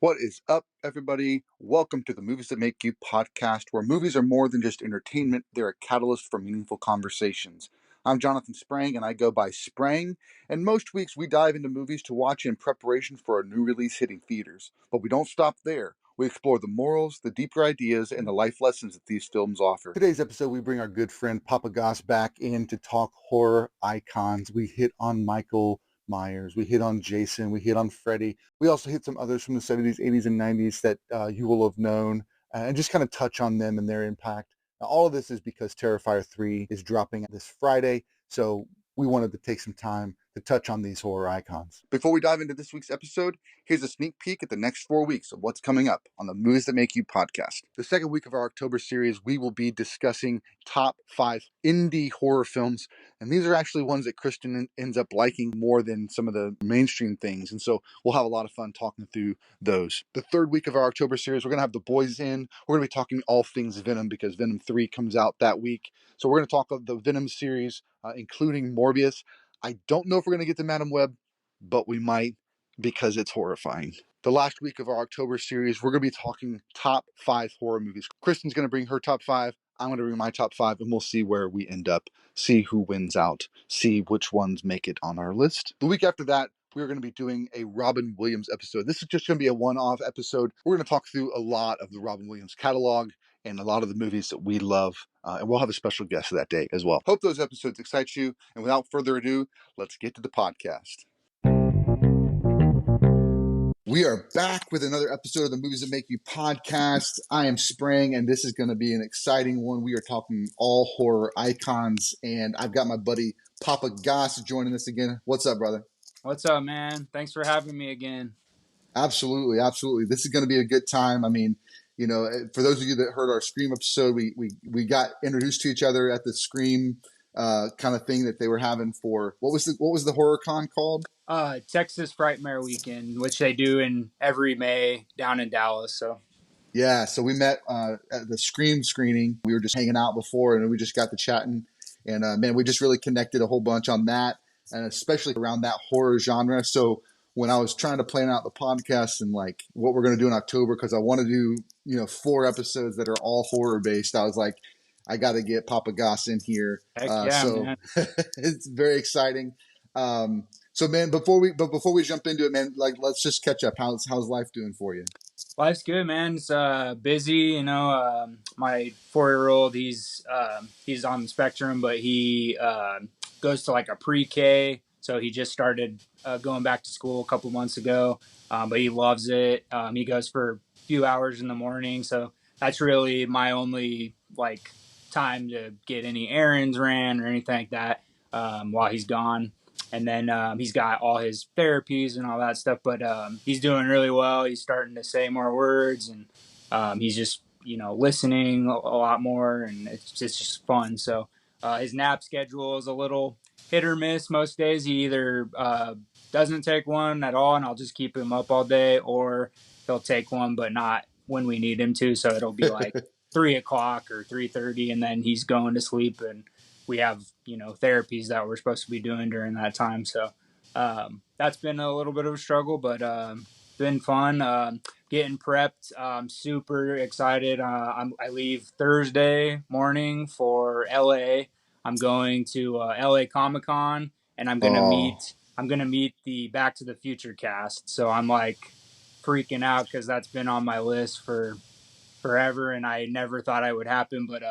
What is up, everybody? Welcome to the Movies That Make You podcast, where movies are more than just entertainment, they're a catalyst for meaningful conversations. I'm Jonathan Sprang, and I go by Sprang, and most weeks we dive into movies to watch in preparation for a new release hitting theaters. But we don't stop there. We explore the morals, the deeper ideas, and the life lessons that these films offer. Today's episode, we bring our good friend POPpaGoss back in to talk horror icons. We hit on Michael Myers, we hit on Jason, we hit on Freddy. We also hit some others from the 70s, 80s, and 90s that you will have known, and just kind of touch on them and their impact. Now, all of this is because Terrifier 3 is dropping this Friday, so we wanted to take some time to touch on these horror icons. Before we dive into this week's episode, here's a sneak peek at the next 4 weeks of what's coming up on the Movies That Make You podcast. The second week of our October series, we will be discussing top 5 indie horror films, and these are actually ones that Kristen ends up liking more than some of the mainstream things, and so we'll have a lot of fun talking through those. The third week of our October series, we're going to have the boys in. We're going to be talking all things Venom because Venom 3 comes out that week. So we're going to talk of the Venom series, including Morbius. I don't know if we're going to get to Madam Web, but we might because it's horrifying. The last week of our October series, we're going to be talking top 5 horror movies. Kristen's going to bring her top 5. I'm going to bring my top 5, and we'll see where we end up, see who wins out, see which ones make it on our list. The week after that, we're going to be doing a Robin Williams episode. This is just going to be a one-off episode. We're going to talk through a lot of the Robin Williams catalog and a lot of the movies that we love, and we'll have a special guest that day as well. Hope those episodes excite you, and without further ado, let's get to the podcast. We are back with another episode of the Movies That Make You podcast. I am Sprang, and this is going to be an exciting one. We are talking all horror icons, and I've got my buddy POPpaGoss joining us again. What's up, brother? What's up, man? Thanks for having me again. Absolutely, absolutely. This is going to be a good time. I mean, you know, for those of you that heard our Scream episode, we got introduced to each other at the Scream kind of thing that they were having for what was the horror con called? Texas Frightmare Weekend, which they do in every May down in Dallas. So yeah, so we met at the Scream screening. We were just hanging out before, and we just got to chatting, and man, we just really connected a whole bunch on that, and especially around that horror genre. So when I was trying to plan out the podcast and like what we're going to do in October, because I want to do 4 episodes that are all horror based, I was like, I got to get POPpaGoss in here. heck yeah, man. It's very exciting. So man, before we jump into it, man, like let's just catch up. How's life doing for you? Life's good, man. It's busy, my 4-year-old, he's on the spectrum, but he goes to like a pre-K, so he just started going back to school a couple months ago, but he loves it. He goes for a few hours in the morning, so that's really my only like time to get any errands ran or anything like that while he's gone. And then he's got all his therapies and all that stuff, but he's doing really well. He's starting to say more words, and he's just, listening a lot more, and it's just fun. So his nap schedule is a little hit or miss most days. He either doesn't take one at all, and I'll just keep him up all day, or he'll take one, but not when we need him to. So it'll be like 3 o'clock or 3:30, and then he's going to sleep, and we have, therapies that we're supposed to be doing during that time. So that's been a little bit of a struggle, but been fun. Getting prepped. I'm super excited. I leave Thursday morning for LA. I'm going to LA Comic-Con, and I'm gonna meet the Back to the Future cast. So I'm like freaking out because that's been on my list for forever, and I never thought it would happen, but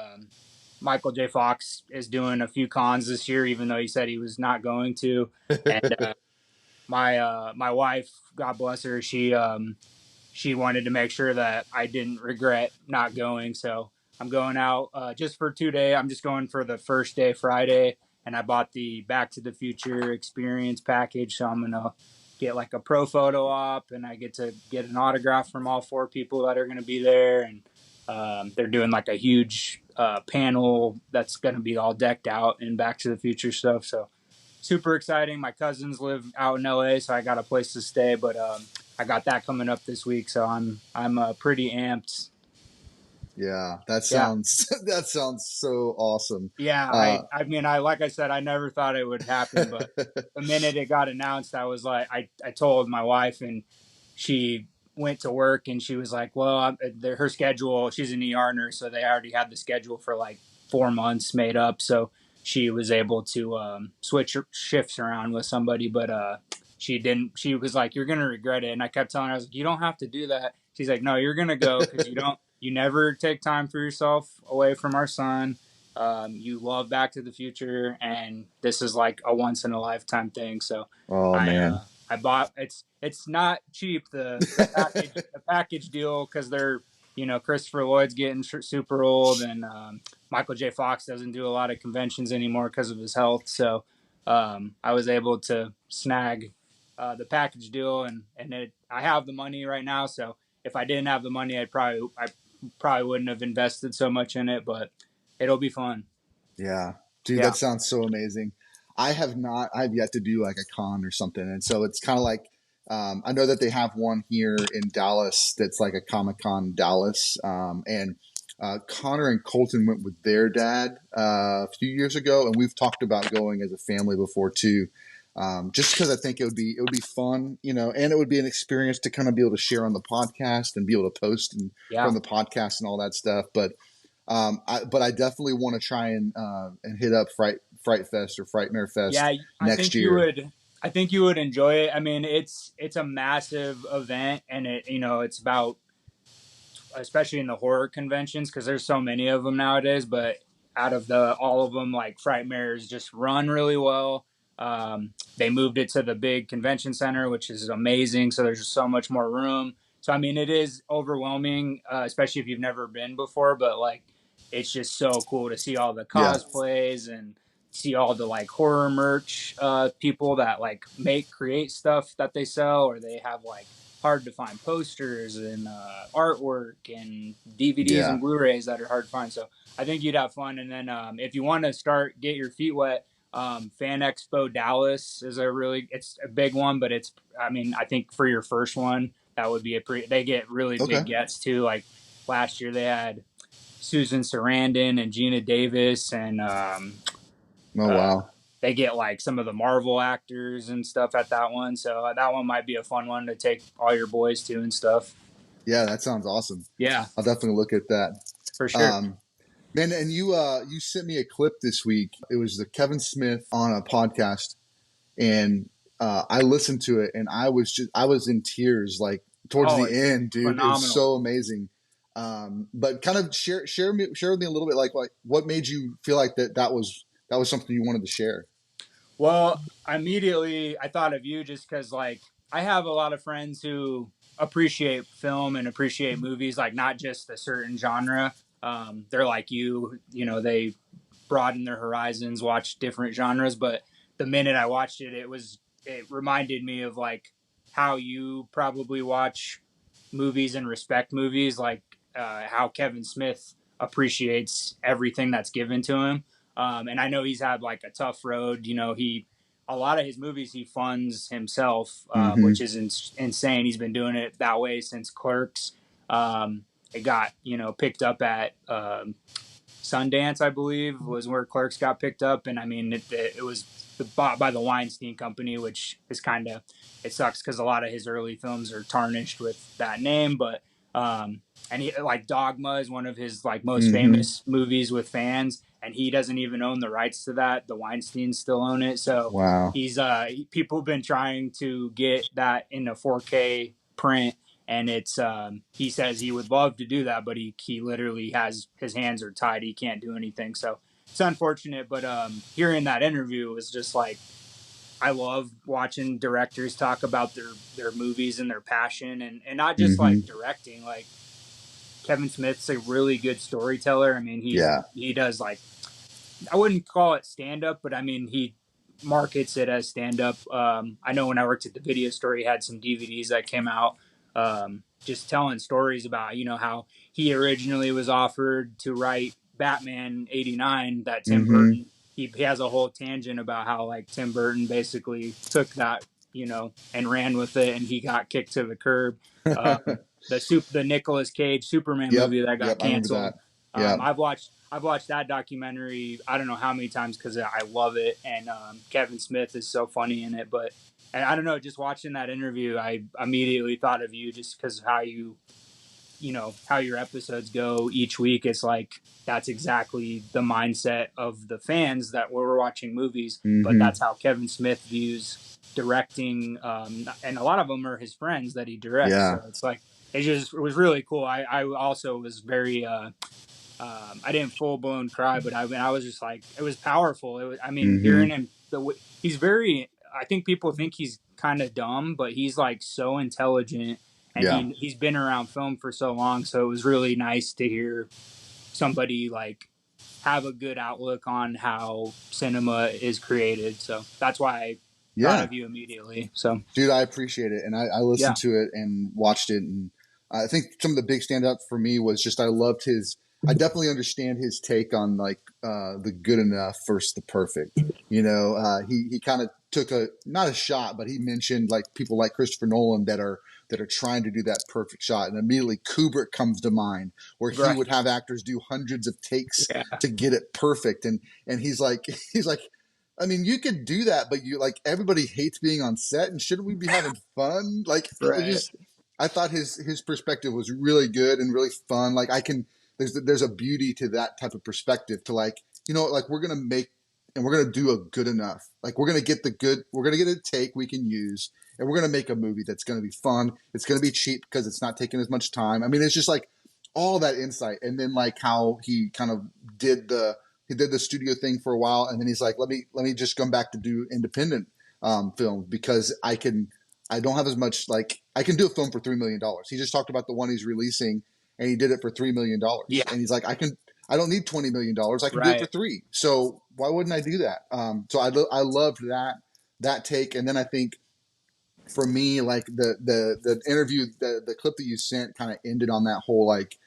Michael J. Fox is doing a few cons this year, even though he said he was not going to. And my wife, God bless her, she wanted to make sure that I didn't regret not going. So I'm going out just for 2 days. I'm just going for the first day, Friday, and I bought the Back to the Future experience package. So I'm gonna get like a pro photo op, and I get to get an autograph from all 4 people that are going to be there, and they're doing like a huge panel that's going to be all decked out in Back to the Future stuff. So super exciting. My cousins live out in LA, so I got a place to stay, but I got that coming up this week, so I'm pretty amped. Yeah, that sounds that sounds so awesome. Yeah, I mean, like I said, I never thought it would happen, but the minute it got announced, I was like, I told my wife, and she went to work and she was like, well, her schedule, she's an ER nurse, so they already had the schedule for like 4 months made up. So she was able to switch shifts around with somebody, but she didn't. She was like, "You're gonna regret it," and I kept telling her, "I was like, you don't have to do that." She's like, "No, you're gonna go because you never take time for yourself away from our son. You love Back to the Future, and this is like a once in a lifetime thing." So Oh I man. I bought it's not cheap the package deal because they're Christopher Lloyd's getting super old and Michael J. Fox doesn't do a lot of conventions anymore because of his health. So I was able to snag the package deal and I have the money right now. So if I didn't have the money, I probably wouldn't have invested so much in it, but it'll be fun. Yeah, dude, Yeah. that sounds so amazing. I've yet to do like a con or something. And so it's kind of like, I know that they have one here in Dallas that's like a Comic-Con Dallas. And Connor and Colton went with their dad a few years ago, and we've talked about going as a family before too. Just because I think it would be fun, and it would be an experience to kind of be able to share on the podcast and be able to post Yeah. from the podcast and all that stuff. But I definitely want to try and hit up Fright Fest or Frightmare Fest Yeah, next year. I think you would enjoy it. I mean, it's a massive event and it's about, especially in the horror conventions, because there's so many of them nowadays. But out of all of them, like Frightmares just run really well. They moved it to the big convention center, which is amazing. So there's just so much more room. So I mean, it is overwhelming, especially if you've never been before. But like, it's just so cool to see all the Yeah. cosplays and see all the like horror merch people that like create stuff that they sell, or they have like hard to find posters and artwork and DVDs Yeah. and Blu-rays that are hard to find. So I think you'd have fun. And then if you want to get your feet wet, Fan Expo Dallas is it's a big one, but I think for your first one, that would be they get really Okay. big gets too. Like last year they had Susan Sarandon and Gina Davis and Oh uh, wow. they get like some of the Marvel actors and stuff at that one. So that one might be a fun one to take all your boys to and stuff. Yeah, that sounds awesome. Yeah, I'll definitely look at that. for sure. Um, Man, and you sent me a clip this week. It was the Kevin Smith on a podcast, and I listened to it, and I was in tears like towards the It's end, dude. It was phenomenal. so amazing. But kind of share with me a little bit, like what made you feel like that was something you wanted to share. Well, immediately I thought of you just because like I have a lot of friends who appreciate film and appreciate movies, like not just a certain genre. They're like they broaden their horizons, watch different genres. But the minute I watched it, it reminded me of like how you probably watch movies and respect movies, like how Kevin Smith appreciates everything that's given to him. And I know he's had like a tough road. A lot of his movies he funds himself, Mm-hmm. which is insane. He's been doing it that way since Clerks. It got picked up at Sundance, I believe, was where Clerks got picked up, and I mean it was bought by the Weinstein Company, which is it sucks because a lot of his early films are tarnished with that name, but and he like Dogma is one of his like most Mm-hmm. famous movies with fans, and he doesn't even own the rights to that. The Weinsteins still own it, so Wow. people have been trying to get that in a 4K print, and it's he says he would love to do that, but he literally has his hands are tied. He can't do anything, so it's unfortunate. But hearing that interview was just like, I love watching directors talk about their movies and their passion, and not just Mm-hmm. like directing. Like Kevin Smith's a really good storyteller. I mean, Yeah. he does like, I wouldn't call it stand up, but I mean he markets it as stand up. I know when I worked at the video store, he had some DVDs that came out, just telling stories about how he originally was offered to write Batman '89 that Tim Mm-hmm. Burton. He has a whole tangent about how like Tim Burton basically took that and ran with it, and he got kicked to the curb. Um, the Nicolas Cage Superman Yep. movie that got Yep. I remember canceled. that. Yeah. I've watched I've watched that documentary I don't know how many times because I love it, and Kevin Smith is so funny in it. But and I don't know, just watching that interview, I immediately thought of you just because of how how your episodes go each week. It's like that's exactly the mindset of the fans that we're watching movies, but Mm-hmm. that's how Kevin Smith views directing, and a lot of them are his friends that he directs. Yeah. So it's like it was really cool. I also was very I didn't full blown cry, but I was just like it was powerful. It was, I mean, Mm-hmm. hearing him he's very. I think people think he's kind of dumb, but he's like so intelligent, and Yeah. he's been around film for so long. So it was really nice to hear somebody like have a good outlook on how cinema is created. So that's why I thought Yeah. of you immediately. So Dude, I appreciate it. And I listened yeah, to it and watched it. And I think some of the big stand up for me was just I loved I definitely understand his take on like the good enough versus the perfect. He kind of took not a shot, but he mentioned like people like Christopher Nolan that are trying to do that perfect shot. And immediately Kubrick comes to mind, where he right, would have actors do hundreds of takes yeah, to get it perfect. And he's like, he's like, I mean, you could do that, but you like everybody hates being on set, and shouldn't we be having fun? Like, right, I thought his perspective was really good and really fun. Like, there's a beauty to that type of perspective. To like, like we're gonna make and we're gonna do a good enough. Like, we're gonna get a take we can use, and we're gonna make a movie that's gonna be fun. It's gonna be cheap because it's not taking as much time. I mean, it's just like all that insight, and then like how he kind of did the he did the studio thing for a while, and then he's like, let me just come back to do independent film because I don't have as much like I can do a film for $3 million. He just talked about the one he's releasing, and he did it for $3 million, yeah, and he's like, I don't need $20 million. I can do it for right. three. So why wouldn't I do that? So I loved that take, and then I think for me, like the interview, the clip that you sent kind of ended on that whole like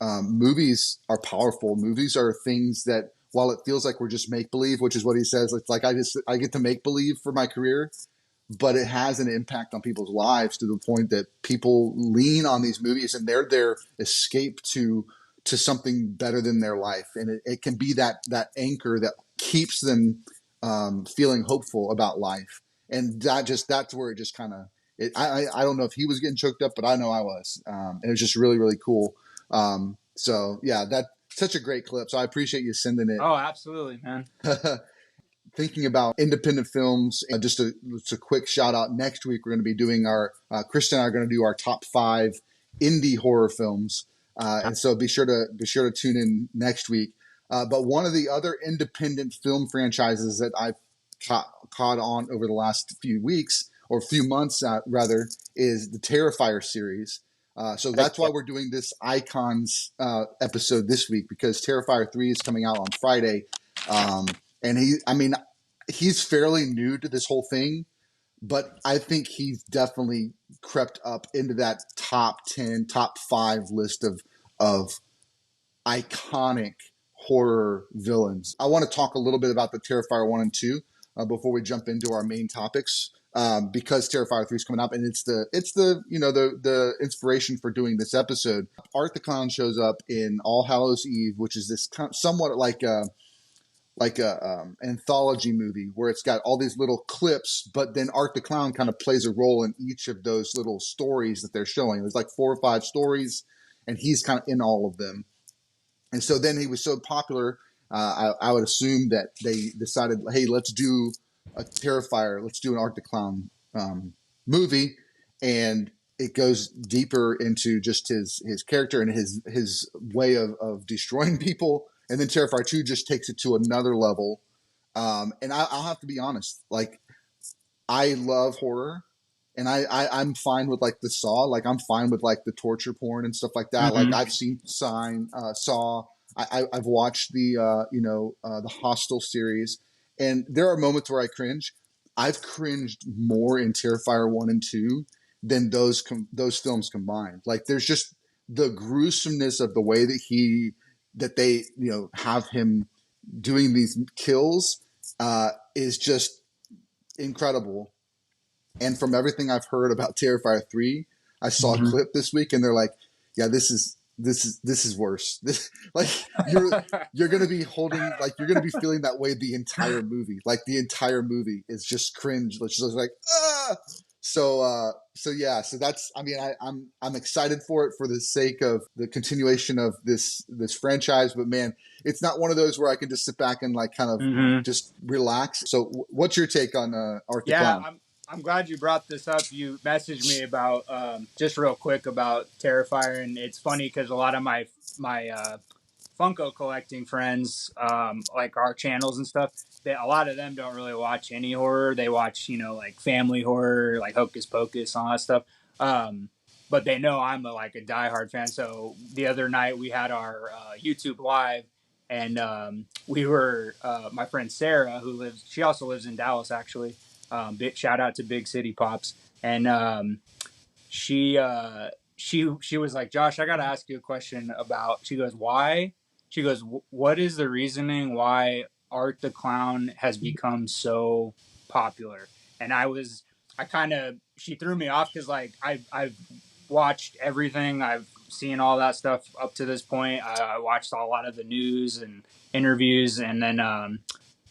movies are powerful. Movies are things that, while it feels like we're just make believe, which is what he says, it's like I get to make believe for my career, but it has an impact on people's lives to the point that people lean on these movies and they're their escape to something better than their life, and it can be that anchor that keeps them feeling hopeful about life, and that's where it just kind of I don't know if he was getting choked up, but I know I was, and it was just really really cool. So yeah, that's such a great clip. So I appreciate you sending Oh, absolutely, man. it. Thinking about independent films, just a quick shout out. Next week we're going to be doing Kristen and I are going to do our top 5 indie horror films, and so be sure to tune in next week. But one of the other independent film franchises that I've caught on over the last few weeks or few months, rather, is the Terrifier series. So Heck that's yeah. why we're doing this Icons episode this week, because Terrifier 3 is coming out on Friday. And he's fairly new to this whole thing, but I think he's definitely crept up into that top 10, top 5 list of iconic horror villains. I want to talk a little bit about the Terrifier 1 and 2 before we jump into our main topics. Because Terrifier 3 is coming up, and it's the inspiration for doing this episode. Art the Clown shows up in All Hallows Eve, which is this somewhat like a anthology movie where it's got all these little clips, but then Art the Clown kind of plays a role in each of those little stories that they're showing. There's like 4 or 5 stories, and he's kind of in all of them. And so then he was so popular, I would assume that they decided, hey, let's do a Terrifier, let's do an Art the Clown movie, and it goes deeper into just his character and his way of destroying people. And then Terrifier 2 just takes it to another level. And I'll have to be honest, like I love horror, and I'm fine with like the Saw, like I'm fine with like the torture porn and stuff like that. Like Mm-hmm. I've seen Saw. I've watched the Hostel series, and there are moments where I cringe. I've cringed more in Terrifier 1 and 2 than those films combined. Like there's just the gruesomeness of the way that they have him doing these kills is just incredible. And from everything I've heard about Terrifier 3, I saw a Mm-hmm. clip this week, and they're like, yeah, this is this is worse. This, like, you're gonna be holding, like, you're gonna be feeling that way the entire movie. Like, the entire movie is just cringe. It's just like, ah. So yeah. So that's. I mean, I'm excited for it for the sake of the continuation of this franchise. But man, it's not one of those where I can just sit back and like kind of Mm-hmm. just relax. So what's your take on Art the Yeah, Clown? I'm glad you brought this up. You messaged me about just real quick about Terrifier, and it's funny because a lot of my Funko collecting friends, like our channels and stuff, a lot of them don't really watch any horror. They watch, like family horror, like Hocus Pocus, all that stuff. Um, but they know I'm like a diehard fan. So the other night we had our YouTube live, and we were my friend Sarah, she also lives in Dallas, actually. Big shout out to Big City Pops, and she she was like, Josh, I gotta ask you a question about. She goes, why? She goes, what is the reasoning why Art the Clown has become so popular? And I kind of, she threw me off because like I've watched everything, I've seen all that stuff up to this point. I watched a lot of the news and interviews, and then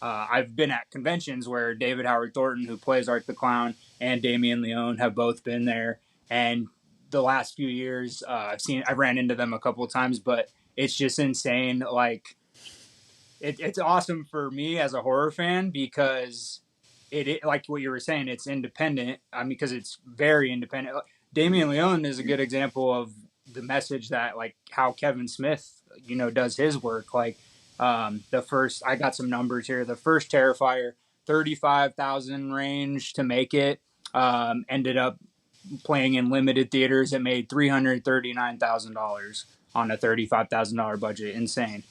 I've been at conventions where David Howard Thornton, who plays Art the Clown, and Damien Leone have both been there. And the last few years, I've ran into them a couple of times, but it's just insane. Like, it's awesome for me as a horror fan because like what you were saying, it's independent. I mean, because it's very independent. Damien Leone is a good example of the message that, like, how Kevin Smith, does his work. Like, I got some numbers here. The first Terrifier, 35,000 range to make it. Ended up playing in limited theaters. It made $339,000 on a $35,000 budget. Insane.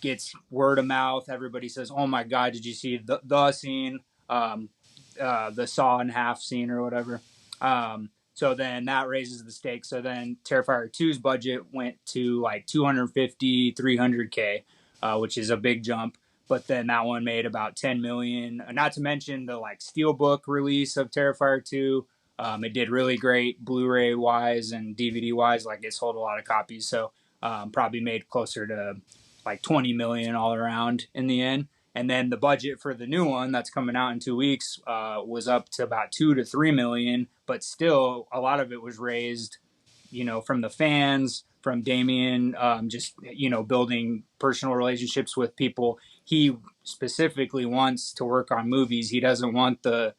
Gets word of mouth. Everybody says, "Oh my God, did you see the scene? The saw in half scene or whatever." So then that raises the stakes. So then Terrifier 2's budget went to like 250, 300K, which is a big jump. But then that one made about 10 million. Not to mention the like steelbook release of Terrifier 2. It did really great Blu-ray wise and DVD wise. Like, it sold a lot of copies. So probably made closer to like 20 million all around in the end. And then the budget for the new one that's coming out in 2 weeks was up to about 2 to 3 million, but still a lot of it was raised, from the fans, from Damien, just, building personal relationships with people. He specifically wants to work on movies. He doesn't want the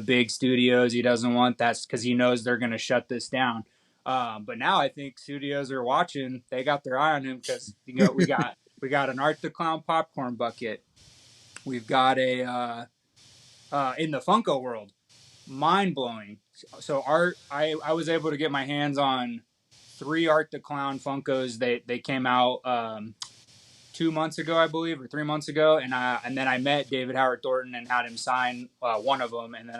big studios. He doesn't want that because he knows they're going to shut this down. But now I think studios are watching. They got their eye on him because we got an Art the Clown popcorn bucket. We've got a in the Funko world, mind blowing. So I was able to get my hands on 3 Art the Clown Funkos. They came out 2 months ago, I believe, or 3 months ago, and then I met David Howard Thornton and had him sign one of them, and then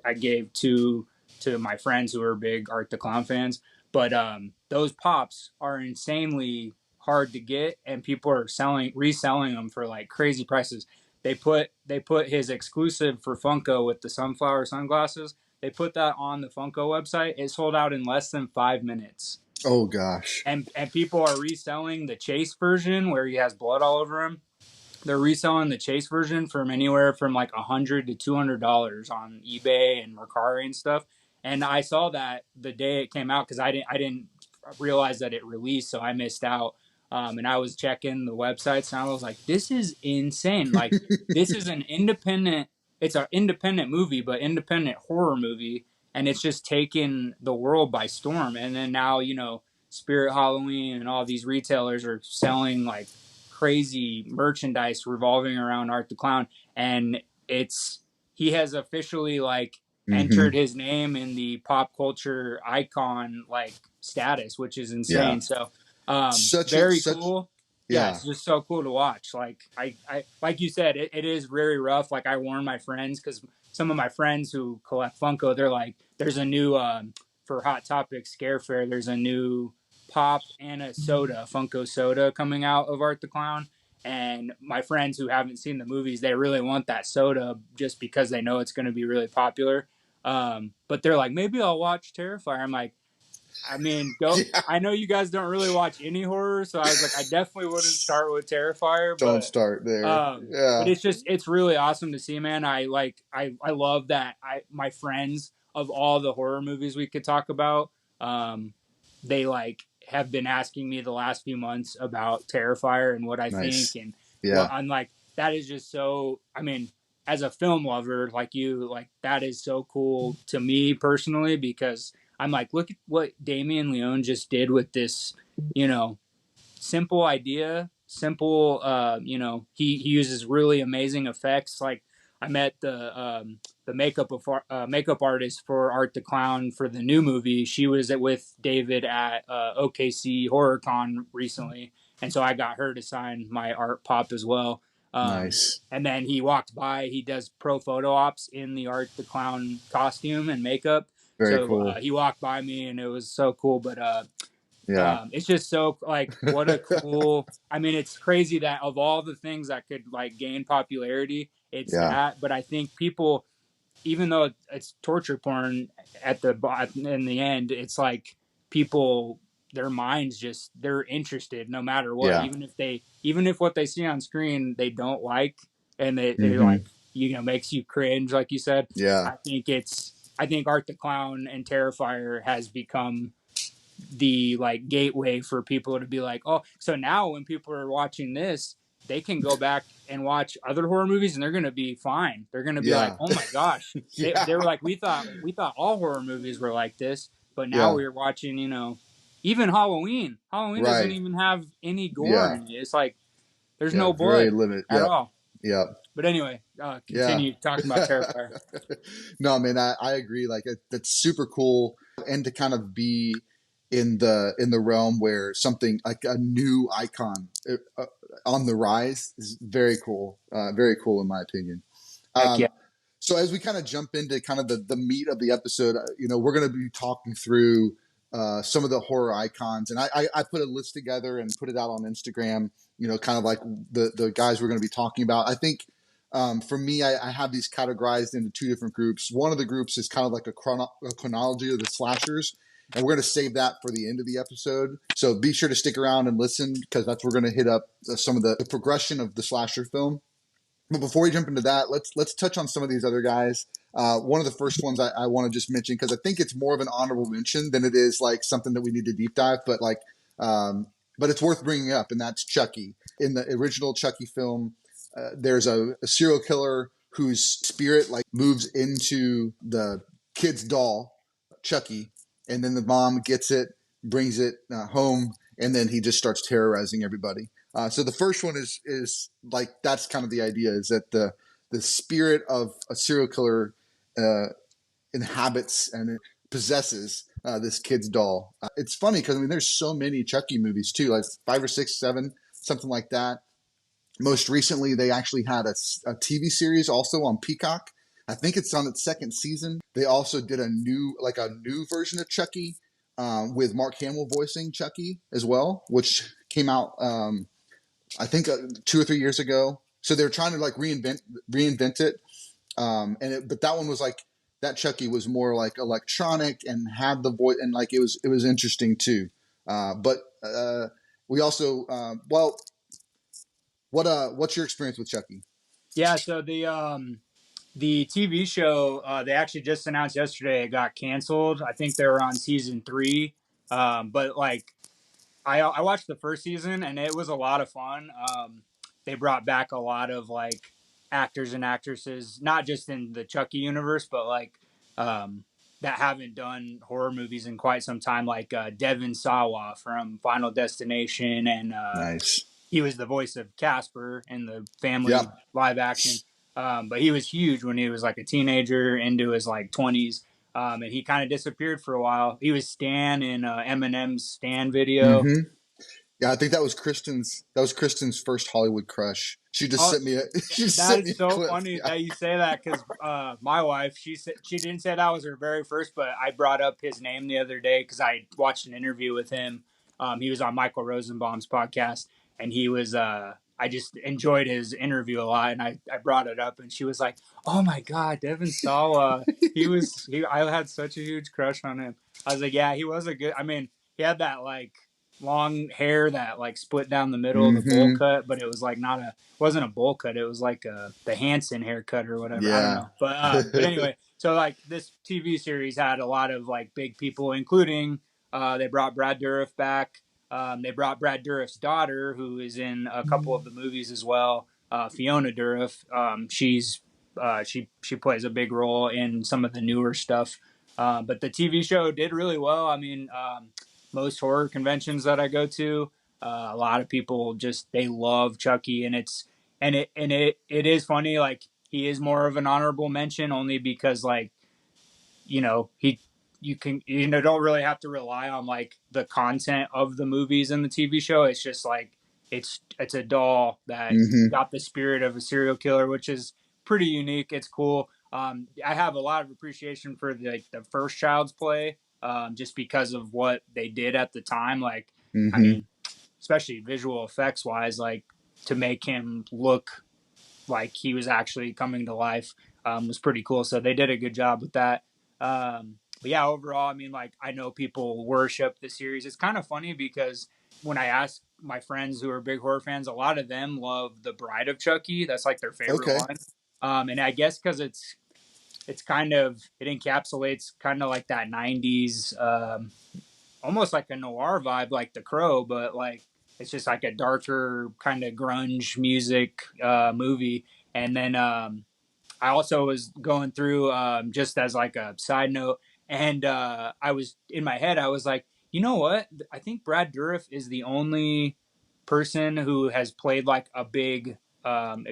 I gave two to my friends who are big Art the Clown fans. But those pops are insanely hard to get, and people are reselling them for like crazy prices. They put his exclusive for Funko with the sunflower sunglasses. They put that on the Funko website. It sold out in less than 5 minutes. Oh gosh. And people are reselling the Chase version where he has blood all over him. They're reselling the Chase version from anywhere from like $100 to $200 on eBay and Mercari and stuff. And I saw that the day it came out because I didn't realize that it released, so I missed out. And I was checking the websites and I was like, this is insane. Like, this is an independent. It's an independent movie, but independent horror movie, and it's just taken the world by storm. And then now, Spirit Halloween and all these retailers are selling like crazy merchandise revolving around Art the Clown, and he has officially like Mm-hmm. entered his name in the pop culture icon like status, which is Yeah. insane. So very Such. cool. Yeah, Yeah. it's just so cool to watch. Like, I like you said, it is very rough. Like, I warn my friends because some of my friends who collect Funko, they're like, there's a new for Hot Topic Scare Fair, there's a new pop and a soda, Funko soda, coming out of Art the Clown. And my friends who haven't seen the movies, they really want that soda just because they know it's going to be really popular. But they're like, maybe I'll watch Terrifier. I'm like, I mean, go. Yeah. I know you guys don't really watch any horror, so I was like, I definitely wouldn't start with Terrifier, Don't start there. but Yeah. it's really awesome to see, man. I love that my friends of all the horror movies we could talk about, um, they like have been asking me the last few months about Terrifier and what I think Nice. and what Yeah. I'm like. That is just so. I mean, as a film lover like you, like that is so cool to me personally because I'm like, look at what Damien Leone just did with this, you know, simple idea, simple. He uses really amazing effects. Like I met the makeup artist for Art the Clown for the new movie. She was with David at OKC HorrorCon recently, and so I got her to sign my art pop as well. Nice. And then he walked by. He does pro photo ops in the Art the Clown costume and makeup. Very So cool. he walked by me, and it was so cool. But Yeah. it's just so like what a cool. I mean, it's crazy that of all the things that could like gain popularity, it's Yeah. that. But I think people, even though it's torture porn in the end, it's like people their minds just they're interested no matter what, Yeah. even if what they see on screen they don't like and they Mm-hmm. like makes you cringe like you said. Yeah. I think Art the Clown and Terrifier has become the like gateway for people to be like, oh, so now when people are watching this, they can go back and watch other horror movies and they're gonna be fine. They're gonna be like, Yeah. oh my gosh. They Yeah. were like, we thought all horror movies were like this, but now Yeah. we're watching, even Halloween. Halloween doesn't Right. even have any gore Yeah. in it. It's like there's Yeah. no Very blood limited. at Yep. all. Yep. But anyway, Yeah. continue talking about Terrifier. No, man, I agree. Like that's super cool, and to kind of be in the realm where something like a new icon on the rise is very cool. Very cool in my opinion. Heck yeah. So as we kind of jump into kind of the meat of the episode, we're going to be talking through some of the horror icons, and I put a list together and put it out on Instagram. Kind of like the guys we're going to be talking about. I think for me, I have these categorized into two different groups. One of the groups is kind of like a chronology of the slashers, and we're going to save that for the end of the episode. So be sure to stick around and listen because that's we're going to hit up some of the progression of the slasher film. But before we jump into that, let's touch on some of these other guys. One of the first ones I want to just mention because I think it's more of an honorable mention than it is like something that we need to deep dive. But it's worth bringing up, and that's Chucky. In the original Chucky film, there's a serial killer whose spirit like moves into the kid's doll, Chucky, and then the mom gets it, brings it home, and then he just starts terrorizing everybody. So the first one is like that's kind of the idea is that the spirit of a serial killer inhabits and possesses this kid's doll. It's funny because I mean there's so many Chucky movies too, like 5 or 6, 7, something like that. Most recently, they actually had a TV series also on Peacock. I think it's on its second season. They also did a new version of Chucky with Mark Hamill voicing Chucky as well, which came out I think 2 or 3 years ago. So they're trying to like reinvent it. But that one was like that Chucky was more like electronic and had the voice and like it was interesting too. But we also what's your experience with Chucky? Yeah, so the TV show they actually just announced yesterday it got canceled. I think they were on season 3, but like I watched the first season and it was a lot of fun. They brought back a lot of like actors and actresses, not just in the Chucky universe, but like that haven't done horror movies in quite some time, like Devin Sawa from Final Destination, and Nice. he was the voice of Casper in the family Yep. live action. But he was huge when he was like a teenager into his like 20s. And he kind of disappeared for a while. He was Stan in Eminem's Stan video. Mm-hmm. Yeah, I think that was Kristen's first Hollywood crush. She just Oh, sent me a she just that sent me is a so clip. funny Yeah. that you say that because my wife, she said she didn't say that was her very first, but I brought up his name the other day because I watched an interview with him. He was on Michael Rosenbaum's podcast, and he was I just enjoyed his interview a lot, and I brought it up, and she was like, "Oh my God, Devin Sawa, I had such a huge crush on him." I was like, "Yeah, he was a good. I mean, he had that like long hair that like split down the middle of the bowl Mm-hmm. cut, but it was like not a wasn't a bowl cut. It was like the Hanson haircut or whatever. I don't Yeah. know, but anyway, so like this TV series had a lot of like big people, including they brought Brad Dourif back. They brought Brad Dourif's daughter, who is in a couple of the movies as well. Fiona Dourif. She plays a big role in some of the newer stuff. But the TV show did really well. I mean, most horror conventions that I go to, a lot of people just they love Chucky, and it is funny. Like he is more of an honorable mention only because like he you can don't really have to rely on like the content of the movies and the TV show. It's just like it's a doll that Mm-hmm. got the spirit of a serial killer, which is pretty unique. It's cool. I have a lot of appreciation for the first Child's Play, just because of what they did at the time. Like, I Mm-hmm. mean, especially visual effects wise, like to make him look like he was actually coming to life, was pretty cool. So they did a good job with that. But yeah, overall, I mean, like I know people worship the series. It's kind of funny because when I ask my friends who are big horror fans, a lot of them love The Bride of Chucky. That's like their favorite Okay. one. And I guess because it's kind of it encapsulates kind of like that '90s, almost like a noir vibe, like The Crow, but like it's just like a darker kind of grunge music movie. And then I also was going through, just as like a side note, and I was in my head, I was like, you know what? I think Brad Dourif is the only person who has played like a big,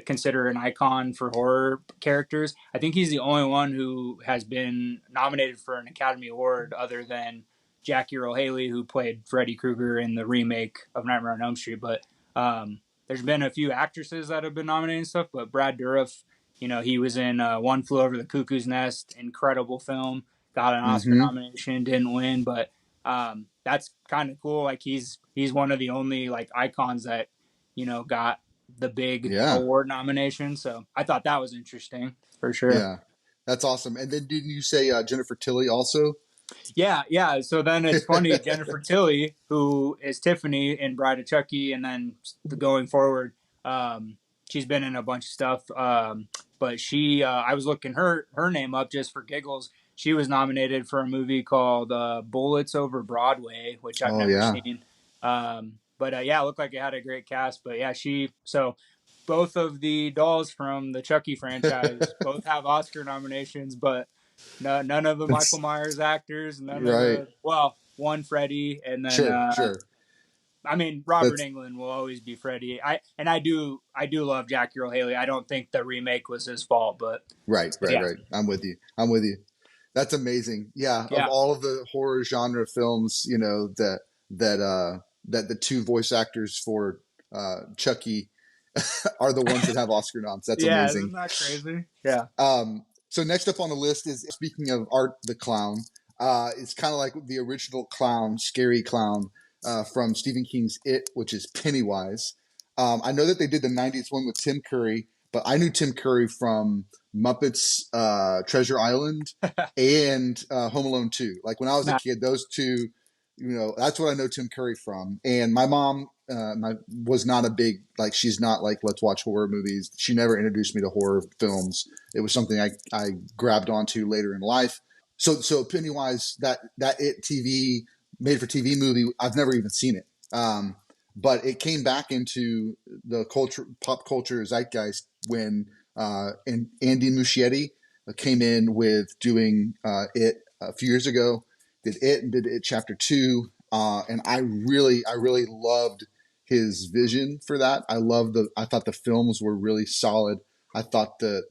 consider an icon for horror characters. I think he's the only one who has been nominated for an Academy Award other than Jackie Earle Haley, who played Freddy Krueger in the remake of Nightmare on Elm Street. But there's been a few actresses that have been nominated and stuff, but Brad Dourif, he was in One Flew Over the Cuckoo's Nest, incredible film, got an Oscar Mm-hmm. nomination, didn't win, but that's kind of cool. Like he's one of the only like icons that got the big Yeah. award nomination. So I thought that was interesting for sure. Yeah. That's awesome. And then didn't you say Jennifer Tilly also? Yeah, yeah. So then it's funny, Jennifer Tilly, who is Tiffany in Bride of Chucky, and then going forward, she's been in a bunch of stuff. But I was looking her name up just for giggles. She was nominated for a movie called Bullets Over Broadway, which I've Oh never yeah. seen. But yeah, it looked like it had a great cast. But yeah, so both of the dolls from the Chucky franchise both have Oscar nominations, but no, none of the Michael That's Myers actors, none of right. one Freddy, and then Sure, sure. I mean Robert That's Englund will always be Freddy. I do love Jackie Earle Haley. I don't think the remake was his fault, right, but right, yeah, right. I'm with you. I'm with you. That's amazing. Yeah, of yeah, all of the horror genre films, that the two voice actors for Chucky are the ones that have Oscar noms. That's yeah. amazing. Isn't that crazy? Yeah, So next up on the list is speaking of Art the Clown. It's kind of like the original clown, scary clown from Stephen King's It, which is Pennywise. I know that they did the '90s one with Tim Curry, but I knew Tim Curry from Muppets Treasure Island and Home Alone 2. Like when I was a nah, kid, those two, that's what I know Tim Curry from. And my mom was not a big, like, she's not like, let's watch horror movies. She never introduced me to horror films. It was something I grabbed onto later in life. So Pennywise, that It TV, made for TV movie, I've never even seen it. But it came back into the pop culture zeitgeist when and Andy Muschietti came in with doing It a few years ago. Did It and did It Chapter 2, and I really loved his vision for that. I thought the films were really solid. I thought that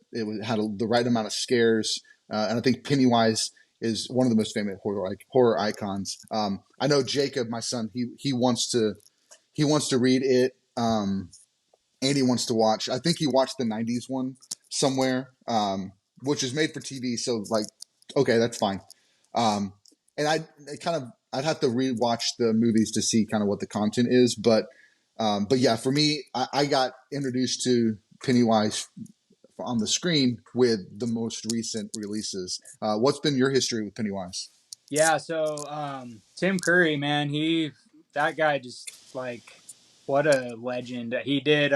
had the right amount of scares, and I think Pennywise is one of the most famous horror icons. I know Jacob, my son, he wants to read it, and he wants to watch. I think he watched the '90s one somewhere, which is made for TV. So like, okay, that's fine. And I'd have to rewatch the movies to see kind of what the content is, but But yeah, for me, I got introduced to Pennywise on the screen with the most recent releases. What's been your history with Pennywise? Yeah, so Tim Curry, man, he that guy just like what a legend. He did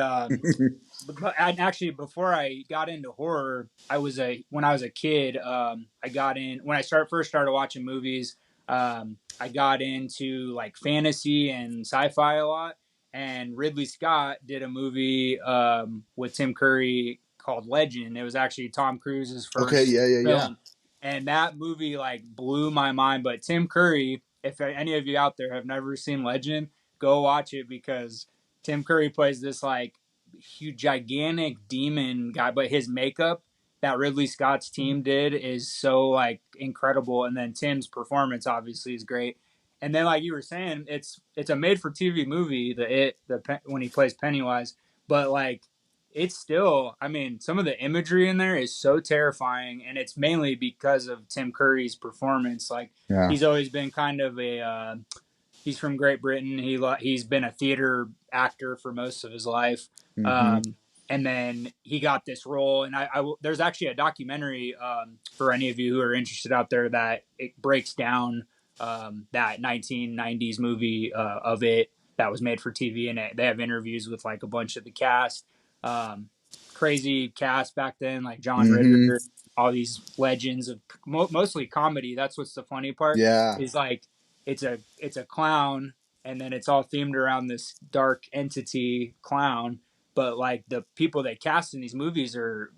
but actually before I got into horror, I was a when I was a kid, I got in when I first started watching movies, I got into like fantasy and sci-fi a lot, and Ridley Scott did a movie with Tim Curry called Legend. It was actually Tom Cruise's Okay, first yeah, yeah, yeah. film, and that movie like blew my mind. But Tim Curry, if any of you out there have never seen Legend, go watch it because Tim Curry plays this like huge, gigantic demon guy, but his makeup that Ridley Scott's team did is so like incredible. And then Tim's performance obviously is great. And then like you were saying, it's a made for TV movie, when he plays Pennywise, but like it's still, I mean, some of the imagery in there is so terrifying, and it's mainly because of Tim Curry's performance. Like Yeah. he's always been kind of he's from Great Britain. He's been a theater actor for most of his life, Mm-hmm. um, and then he got this role. And there's actually a documentary for any of you who are interested out there that it breaks down that 1990s movie of it that was made for TV, and they have interviews with like a bunch of the cast. Um, Crazy cast back then, like John Mm-hmm. Ritter, all these legends of mostly comedy. That's what's the funny part Yeah. is like it's a clown, and then it's all themed around this dark entity clown, but like the people they cast in these movies they're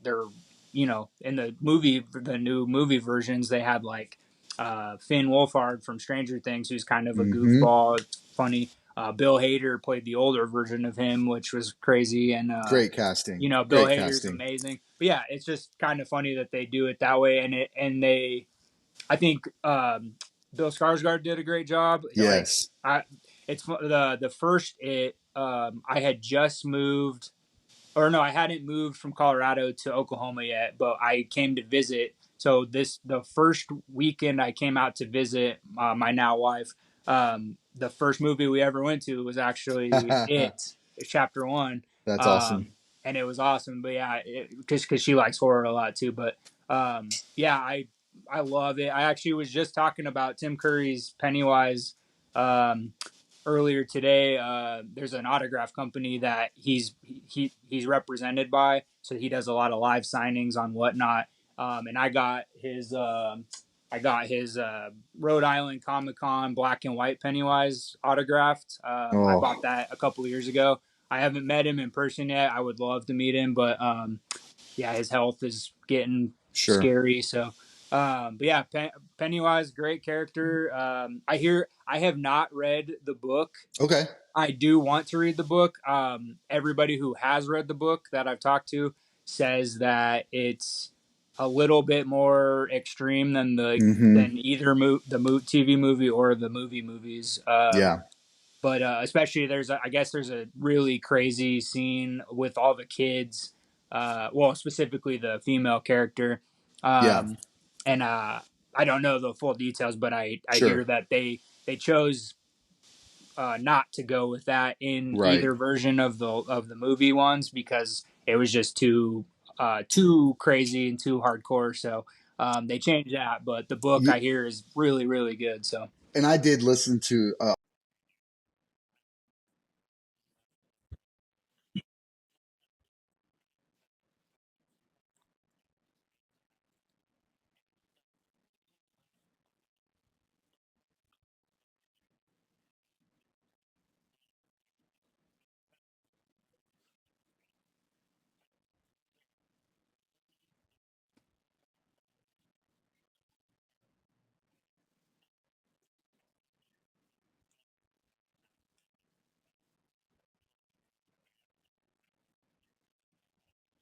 in the new movie versions they had like Finn Wolfhard from Stranger Things, who's kind of a Mm-hmm. goofball. It's funny. Bill Hader played the older version of him, which was crazy, and Great casting. Bill Great Hader's casting. amazing. But yeah, it's just kind of funny that they do it that way, and they I think Bill Skarsgård did a great job. Like Yes. I, it's the first I had just moved, or no, I hadn't moved from Colorado to Oklahoma yet, but I came to visit. So the first weekend I came out to visit my now wife. The first movie we ever went to was actually Chapter One, That's awesome. um, and it was awesome. But yeah, just because she likes horror a lot too. But yeah, I love it. I actually was just talking about Tim Curry's Pennywise um, earlier today. There's an autograph company that he's represented by, so he does a lot of live signings on whatnot. And I got his Rhode Island Comic Con black and white Pennywise autographed. I Oh, bought that a couple of years ago. I haven't met him in person yet. I would love to meet him, but yeah, his health is getting sure. scary. So, but yeah, Pennywise, great character. I have not read the book. Okay. I do want to read the book. Everybody who has read the book that I've talked to says that it's a little bit more extreme than Mm-hmm. either TV movie or the movie movies. Yeah. But especially I guess there's a really crazy scene with all the kids, well, specifically the female character, Yeah. um, and I don't know the full details, but I hear Sure. that they chose not to go with that in Right. either version of the movie ones because it was just too crazy and too hardcore. So they changed that, but the book You, I hear is really really good. So. and I did listen to.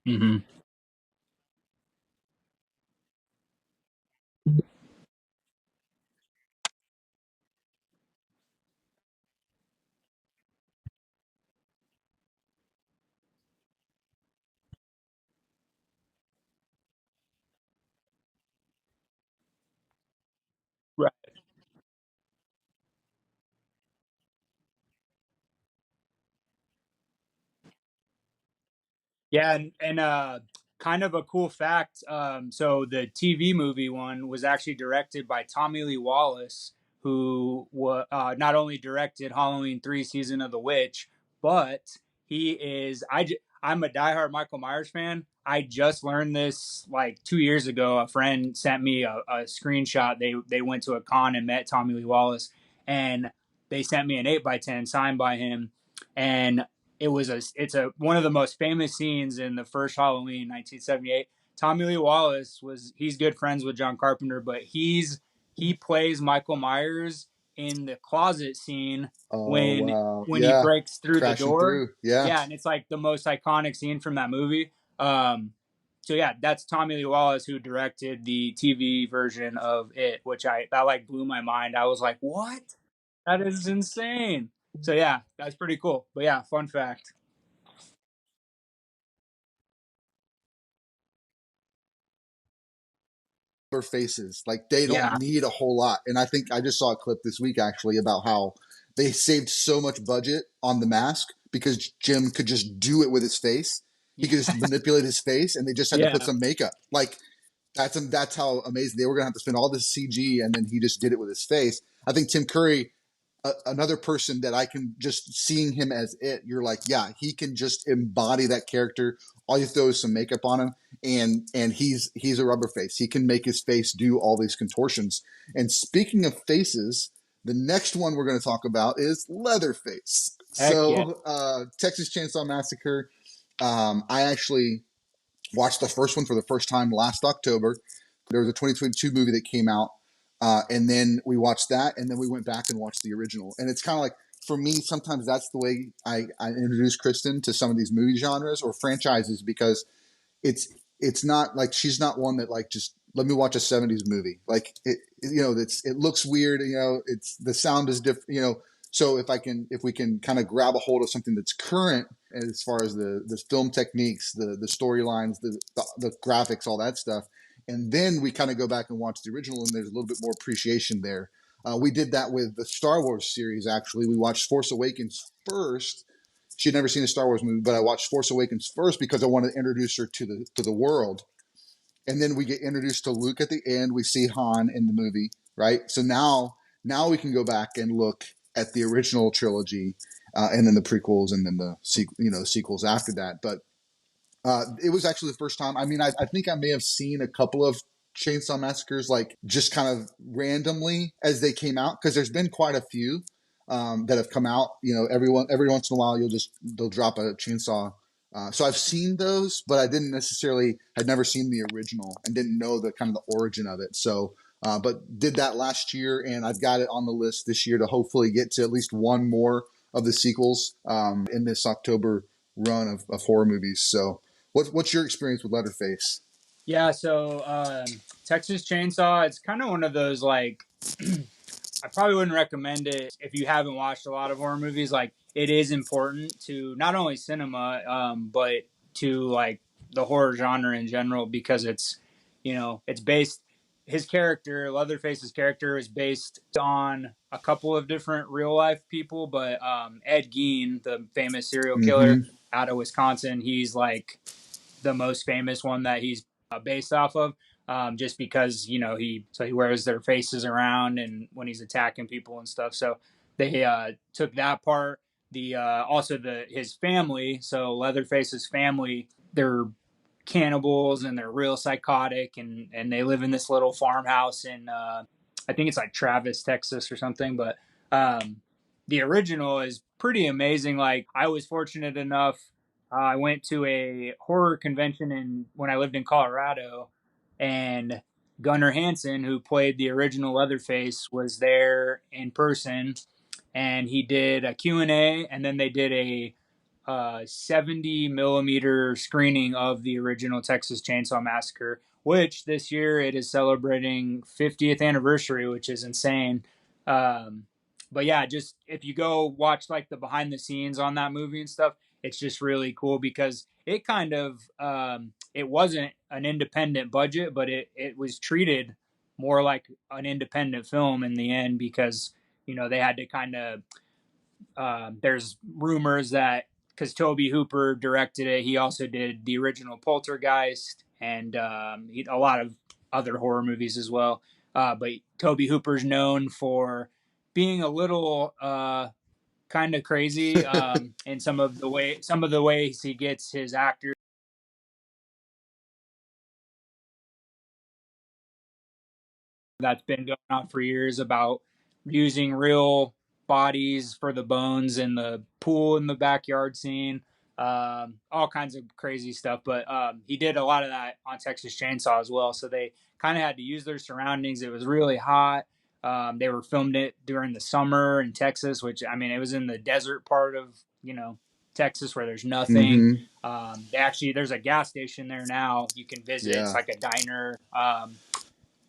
Mm-hmm. Right. Yeah, and kind of a cool fact. So the TV movie one was actually directed by Tommy Lee Wallace, who not only directed Halloween 3 season of the Witch, but he is I'm a diehard Michael Myers fan. I just learned this like 2 years ago. A friend sent me a screenshot. They went to a con and met Tommy Lee Wallace, and they sent me an 8x10 signed by him. And it's a one of the most famous scenes in the first Halloween, 1978. Tommy Lee Wallace he's good friends with John Carpenter, but he plays Michael Myers in the closet scene Oh when wow, when he yeah, breaks through the crashing door. through, yeah. Yeah, and it's like the most iconic scene from that movie. So yeah, that's Tommy Lee Wallace who directed the TV version of it, which that like blew my mind. I was like, what? That is insane. So yeah, that's pretty cool. But yeah, fun fact. Their faces, like they don't Yeah. need a whole lot. And I think I just saw a clip this week actually about how they saved so much budget on the mask because Jim could just do it with his face. He could just manipulate his face, and they just had to put Yeah. some makeup. Like that's how amazing they were gonna have to spend all this CG, and then he just did it with his face. I think Tim Curry, another person that I can just seeing him as it, you're like, yeah, he can just embody that character. All you throw is some makeup on him, and he's a rubber face. He can make his face do all these contortions. And speaking of faces, the next one we're going to talk about is Leatherface. Heck yeah. So, Texas Chainsaw Massacre. I actually watched the first one for the first time last October. There was a 2022 movie that came out, and then we watched that, and then we went back and watched the original. And it's kind of like, for me, sometimes that's the way I introduce Kristen to some of these movie genres or franchises, because it's not like she's not one that like just let me watch a 70s movie. Like it looks weird, it's the sound is different, so if we can kind of grab a hold of something that's current as far as the film techniques, the storylines, the graphics, all that stuff, and then we kind of go back and watch the original, and there's a little bit more appreciation there. We did that with the Star Wars series. Actually, we watched Force Awakens first. She had never seen a Star Wars movie, but I watched Force Awakens first because I wanted to introduce her to the world. And then we get introduced to Luke at the end. We see Han in the movie, right? So now we can go back and look at the original trilogy, and then the prequels, and then the sequels after that. But it was actually the first time. I mean, I think I may have seen a couple of Chainsaw Massacres, like just kind of randomly as they came out, because there's been quite a few that have come out. Every once in a while they'll drop a chainsaw. So I've seen those, but I didn't necessarily had never seen the original and didn't know the kind of the origin of it. So, but did that last year, and I've got it on the list this year to hopefully get to at least one more of the sequels in this October run of horror movies. So, what's your experience with Leatherface? Yeah. So Texas Chainsaw, it's kind of one of those like I probably wouldn't recommend it if you haven't watched a lot of horror movies. Like it is important to not only cinema, but to like the horror genre in general, because it's based. His character, Leatherface's character, is based on a couple of different real life people, but Ed Gein, the famous serial killer Mm-hmm. out of Wisconsin, he's like the most famous one that he's based off of. Just because he wears their faces around and when he's attacking people and stuff. So they took that part. The also the his family. So Leatherface's family, they're cannibals and they're real psychotic, and they live in this little farmhouse in I think it's like Travis, Texas or something. But the original is pretty amazing. Like I was fortunate enough, I went to a horror convention when I lived in Colorado, and Gunnar Hansen, who played the original Leatherface, was there in person, and he did a Q&A, and then they did a 70 millimeter screening of the original Texas Chainsaw Massacre, which this year it is celebrating 50th anniversary, which is insane. Um, but yeah, just if you go watch like the behind the scenes on that movie and stuff, it's just really cool because it kind of it wasn't an independent budget, but it was treated more like an independent film in the end, because they had to kind of there's rumors that because Toby Hooper directed it. He also did the original Poltergeist and a lot of other horror movies as well. But Toby Hooper's known for being a little kind of crazy in some of the ways he gets his actors. That's been going on for years about using real bodies for the bones in the pool in the backyard scene, all kinds of crazy stuff. But he did a lot of that on Texas Chainsaw as well. So they kind of had to use their surroundings. It was really hot. They were filmed it during the summer in Texas, which I mean, it was in the desert part of Texas where there's nothing. Mm-hmm. There's a gas station there now you can visit. Yeah. It's like a diner.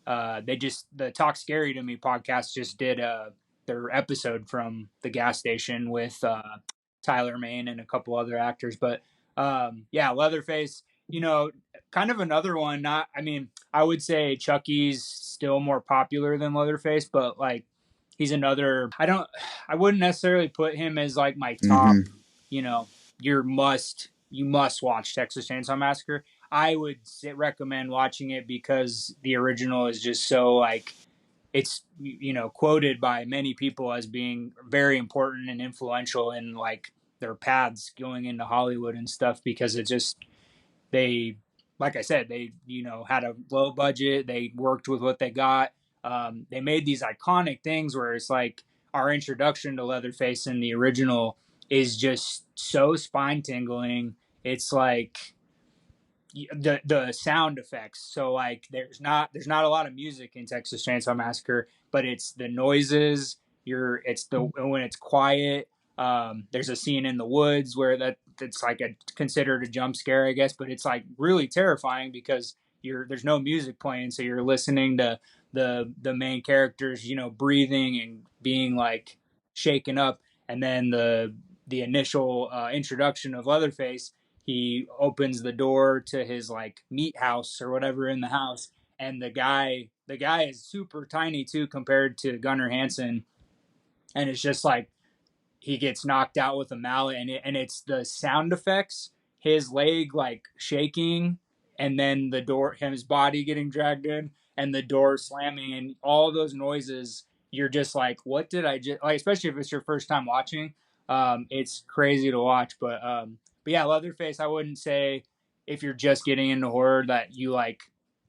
The Talk Scary to Me podcast just did their episode from the gas station with Tyler Mane and a couple other actors. But yeah, Leatherface, kind of another one. Not, I mean, I would say Chucky's still more popular than Leatherface, but like he's another. I wouldn't necessarily put him as like my top. Mm-hmm. You know, you must watch Texas Chainsaw Massacre. I would recommend watching it because the original is just so like it's quoted by many people as being very important and influential in like their paths going into Hollywood and stuff because it just they like I said they had a low budget, they worked with what they got. They made these iconic things where it's like our introduction to Leatherface in the original is just so spine tingling. It's like the sound effects. So like there's not a lot of music in Texas Chainsaw Massacre, but it's the noises. It's the when it's quiet. There's a scene in the woods where that's like considered a jump scare, I guess, but it's like really terrifying because there's no music playing, so you're listening to the main characters, breathing and being like shaken up, and then the initial introduction of Leatherface, he opens the door to his like meat house or whatever in the house, and the guy is super tiny too compared to Gunnar Hansen, and it's just like he gets knocked out with a mallet, and it's the sound effects, his leg like shaking, and then the door, his body getting dragged in, and the door slamming, and all those noises. You're just like, what did I just like? Especially if it's your first time watching, it's crazy to watch. But yeah, Leatherface. I wouldn't say if you're just getting into horror that you like.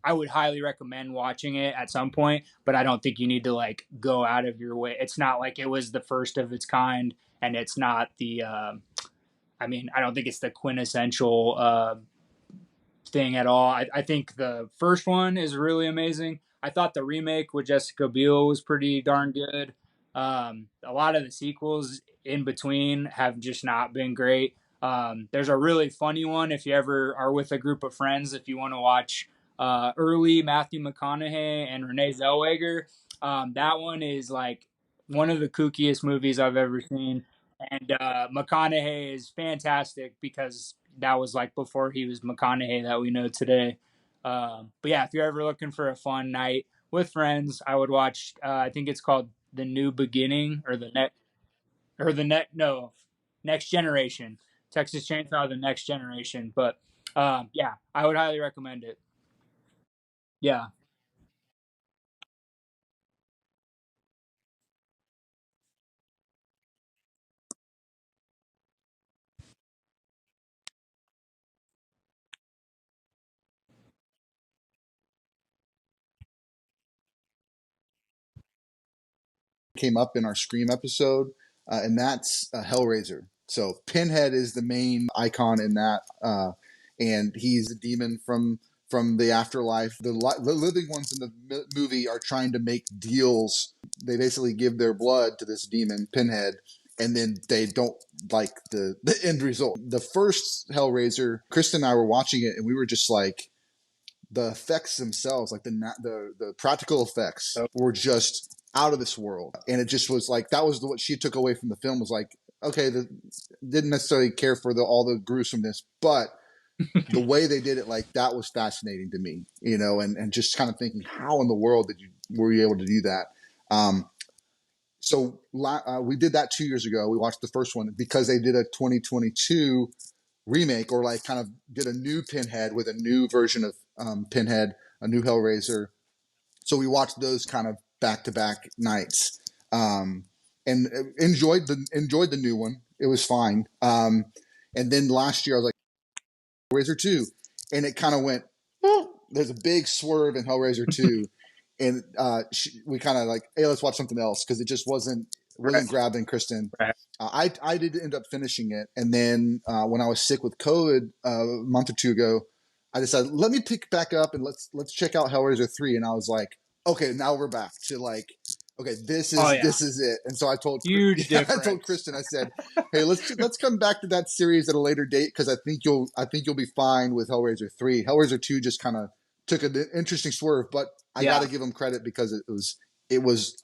I would highly recommend watching it at some point, but I don't think you need to like go out of your way. It's not like it was the first of its kind, and it's not the. I mean, I don't think it's the quintessential thing at all. I think the first one is really amazing. I thought the remake with Jessica Biel was pretty darn good. A lot of the sequels in between have just not been great. There's a really funny one if you ever are with a group of friends, if you want to watch early Matthew McConaughey and Renee Zellweger. That one is like one of the kookiest movies I've ever seen. And McConaughey is fantastic because that was like before he was McConaughey that we know today. But yeah, if you're ever looking for a fun night with friends, I would watch. I think it's called The New Beginning or the net no Next Generation. Texas Chainsaw: The Next Generation. But yeah, I would highly recommend it. Yeah. Came up in our Scream episode, and that's Hellraiser. So Pinhead is the main icon in that, and he's a demon from the afterlife. The living ones in the movie are trying to make deals. They basically give their blood to this demon, Pinhead, and then they don't like the end result. The first Hellraiser, Kristen and I were watching it, and we were just like, the effects themselves, like the practical effects, were just out of this world, and it just was like that was what she took away from the film was like, okay, didn't necessarily care for all the gruesomeness, but the way they did it, like that was fascinating to me, and just kind of thinking, how in the world were you able to do that? So we did that 2 years ago. We watched the first one because they did a 2022 remake, or like kind of did a new Pinhead with a new version of Pinhead, a new Hellraiser. So we watched those kind of back to back nights, and enjoyed the new one. It was fine. And then last year I was like, Hellraiser 2, and it kind of went. There's a big swerve in Hellraiser 2, and we kind of like, hey, let's watch something else, because it just wasn't Right. grabbing Kristen. Right. I did end up finishing it, and then when I was sick with COVID a month or two ago, I decided, let me pick back up and let's check out Hellraiser 3, and I was like, okay, now we're back to like, okay, this Oh yeah, is it. And so I told huge difference. I told Kristen, I said, hey, let's come back to that series at a later date, because I think you'll be fine with Hellraiser 3. Hellraiser 2 just kind of took an interesting swerve, but I got to give them credit, because it was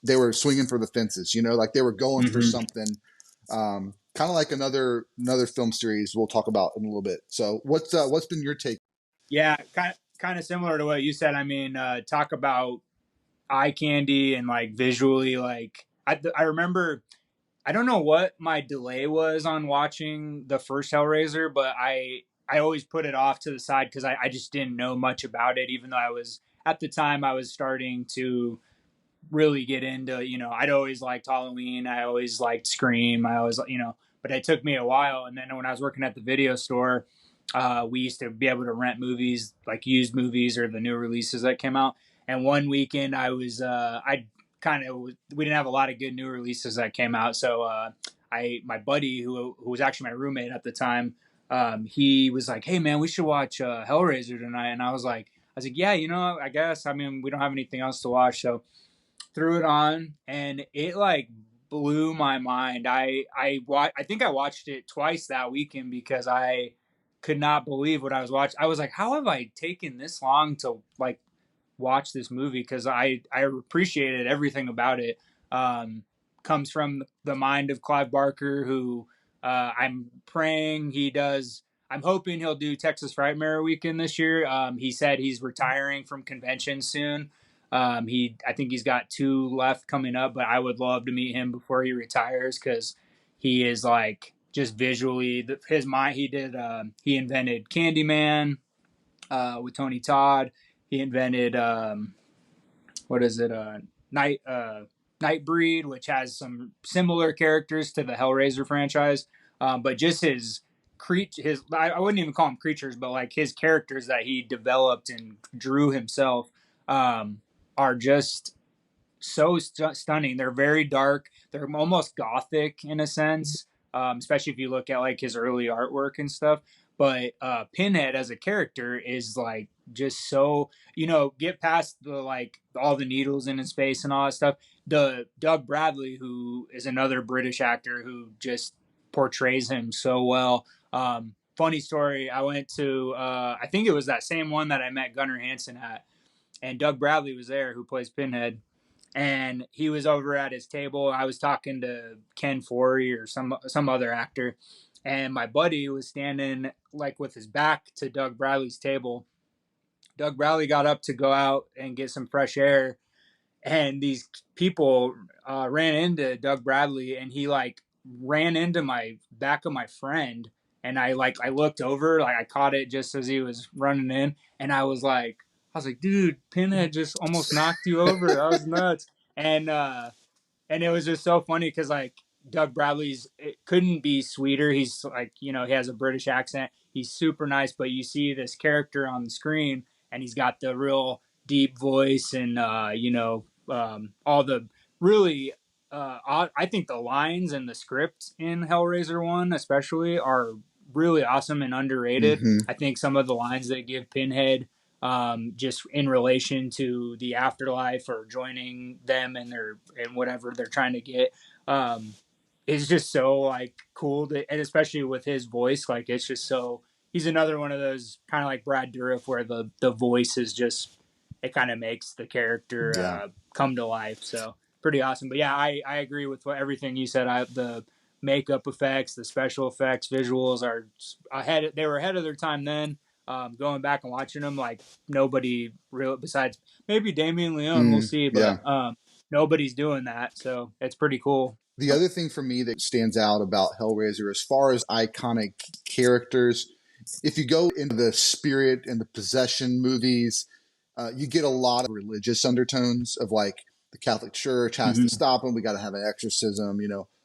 they were swinging for the fences, like they were going for something. Kind of like another film series we'll talk about in a little bit. So what's been your take? Yeah, kind of similar to what you said. I mean, talk about eye candy and like visually, like I remember. I don't know what my delay was on watching the first Hellraiser, but I always put it off to the side because I just didn't know much about it, even though I was at the time I was starting to really get into, I'd always liked Halloween. I always liked Scream. I always, but it took me a while. And then when I was working at the video store, we used to be able to rent movies, like used movies or the new releases that came out. And one weekend we didn't have a lot of good new releases that came out. So, my buddy who was actually my roommate at the time, he was like, "Hey man, we should watch Hellraiser tonight." And I was like, "Yeah, I guess. I mean, we don't have anything else to watch." So threw it on, and it like blew my mind. I think I watched it twice that weekend because I could not believe what I was watching. I was like, how have I taken this long to like watch this movie? Because I appreciated everything about it. Comes from the mind of Clive Barker, who I'm praying he does. I'm hoping he'll do Texas Frightmare Weekend this year. He said he's retiring from conventions soon. I think he's got 2 left coming up, but I would love to meet him before he retires, because he is like just visually his mind. He invented Candyman with Tony Todd. He invented what is it? Nightbreed, which has some similar characters to the Hellraiser franchise, but just I wouldn't even call them creatures, but like his characters that he developed and drew himself, are just so stunning. They're very dark. They're almost gothic in a sense, especially if you look at like his early artwork and stuff. But Pinhead as a character is like just so, get past the like all the needles in his face and all that stuff. The Doug Bradley, who is another British actor who just portrays him so well. Funny story. I went to I think it was that same one that I met Gunnar Hansen at, and Doug Bradley was there, who plays Pinhead, and he was over at his table. I was talking to Ken Forey or some other actor, and my buddy was standing like with his back to Doug Bradley's table. Doug Bradley got up to go out and get some fresh air, and these people ran into Doug Bradley, and he like ran into my back of my friend, and I looked over, like I caught it just as he was running in, and I was like, dude, Pinhead just almost knocked you over. That was nuts. And it was just so funny because like Doug Bradley's, it couldn't be sweeter. He's like, he has a British accent. He's super nice, but you see this character on the screen, and he's got the real deep voice, and all the really. I think the lines and the script in Hellraiser 1 especially are really awesome and underrated. Mm-hmm. I think some of the lines that give Pinhead, just in relation to the afterlife or joining them and whatever they're trying to get, is just so like cool and especially with his voice, like it's just so, he's another one of those kind of like Brad Dourif, where the voice is just, it kind of makes the character come to life. So pretty awesome. But yeah, I agree with everything you said. The makeup effects, the special effects, visuals are ahead. They were ahead of their time then. Going back and watching them, like nobody real besides maybe Damien Leone, we'll see. But nobody's doing that, so it's pretty cool. The other thing for me that stands out about Hellraiser, as far as iconic characters, if you go into the spirit and the possession movies, you get a lot of religious undertones of like the Catholic Church has to Hmm. stop them. We got to have an exorcism,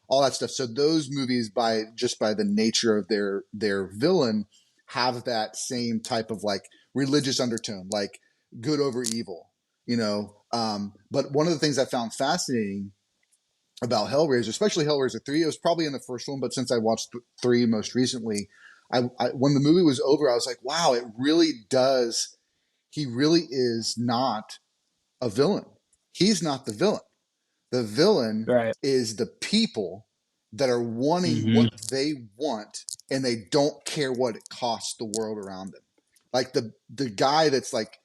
all that stuff. So those movies, by the nature of their villain, have that same type of like religious undertone, like good over evil. But one of the things I found fascinating about Hellraiser, especially Hellraiser 3. It was probably in the first one, but since I watched 3 most recently, when the movie was over, I was like, wow, it really does. He really is not a villain. He's not the villain. The villain Right. is the people that are wanting Hmm. what they want, and they don't care what it costs the world around them. Like the guy that's like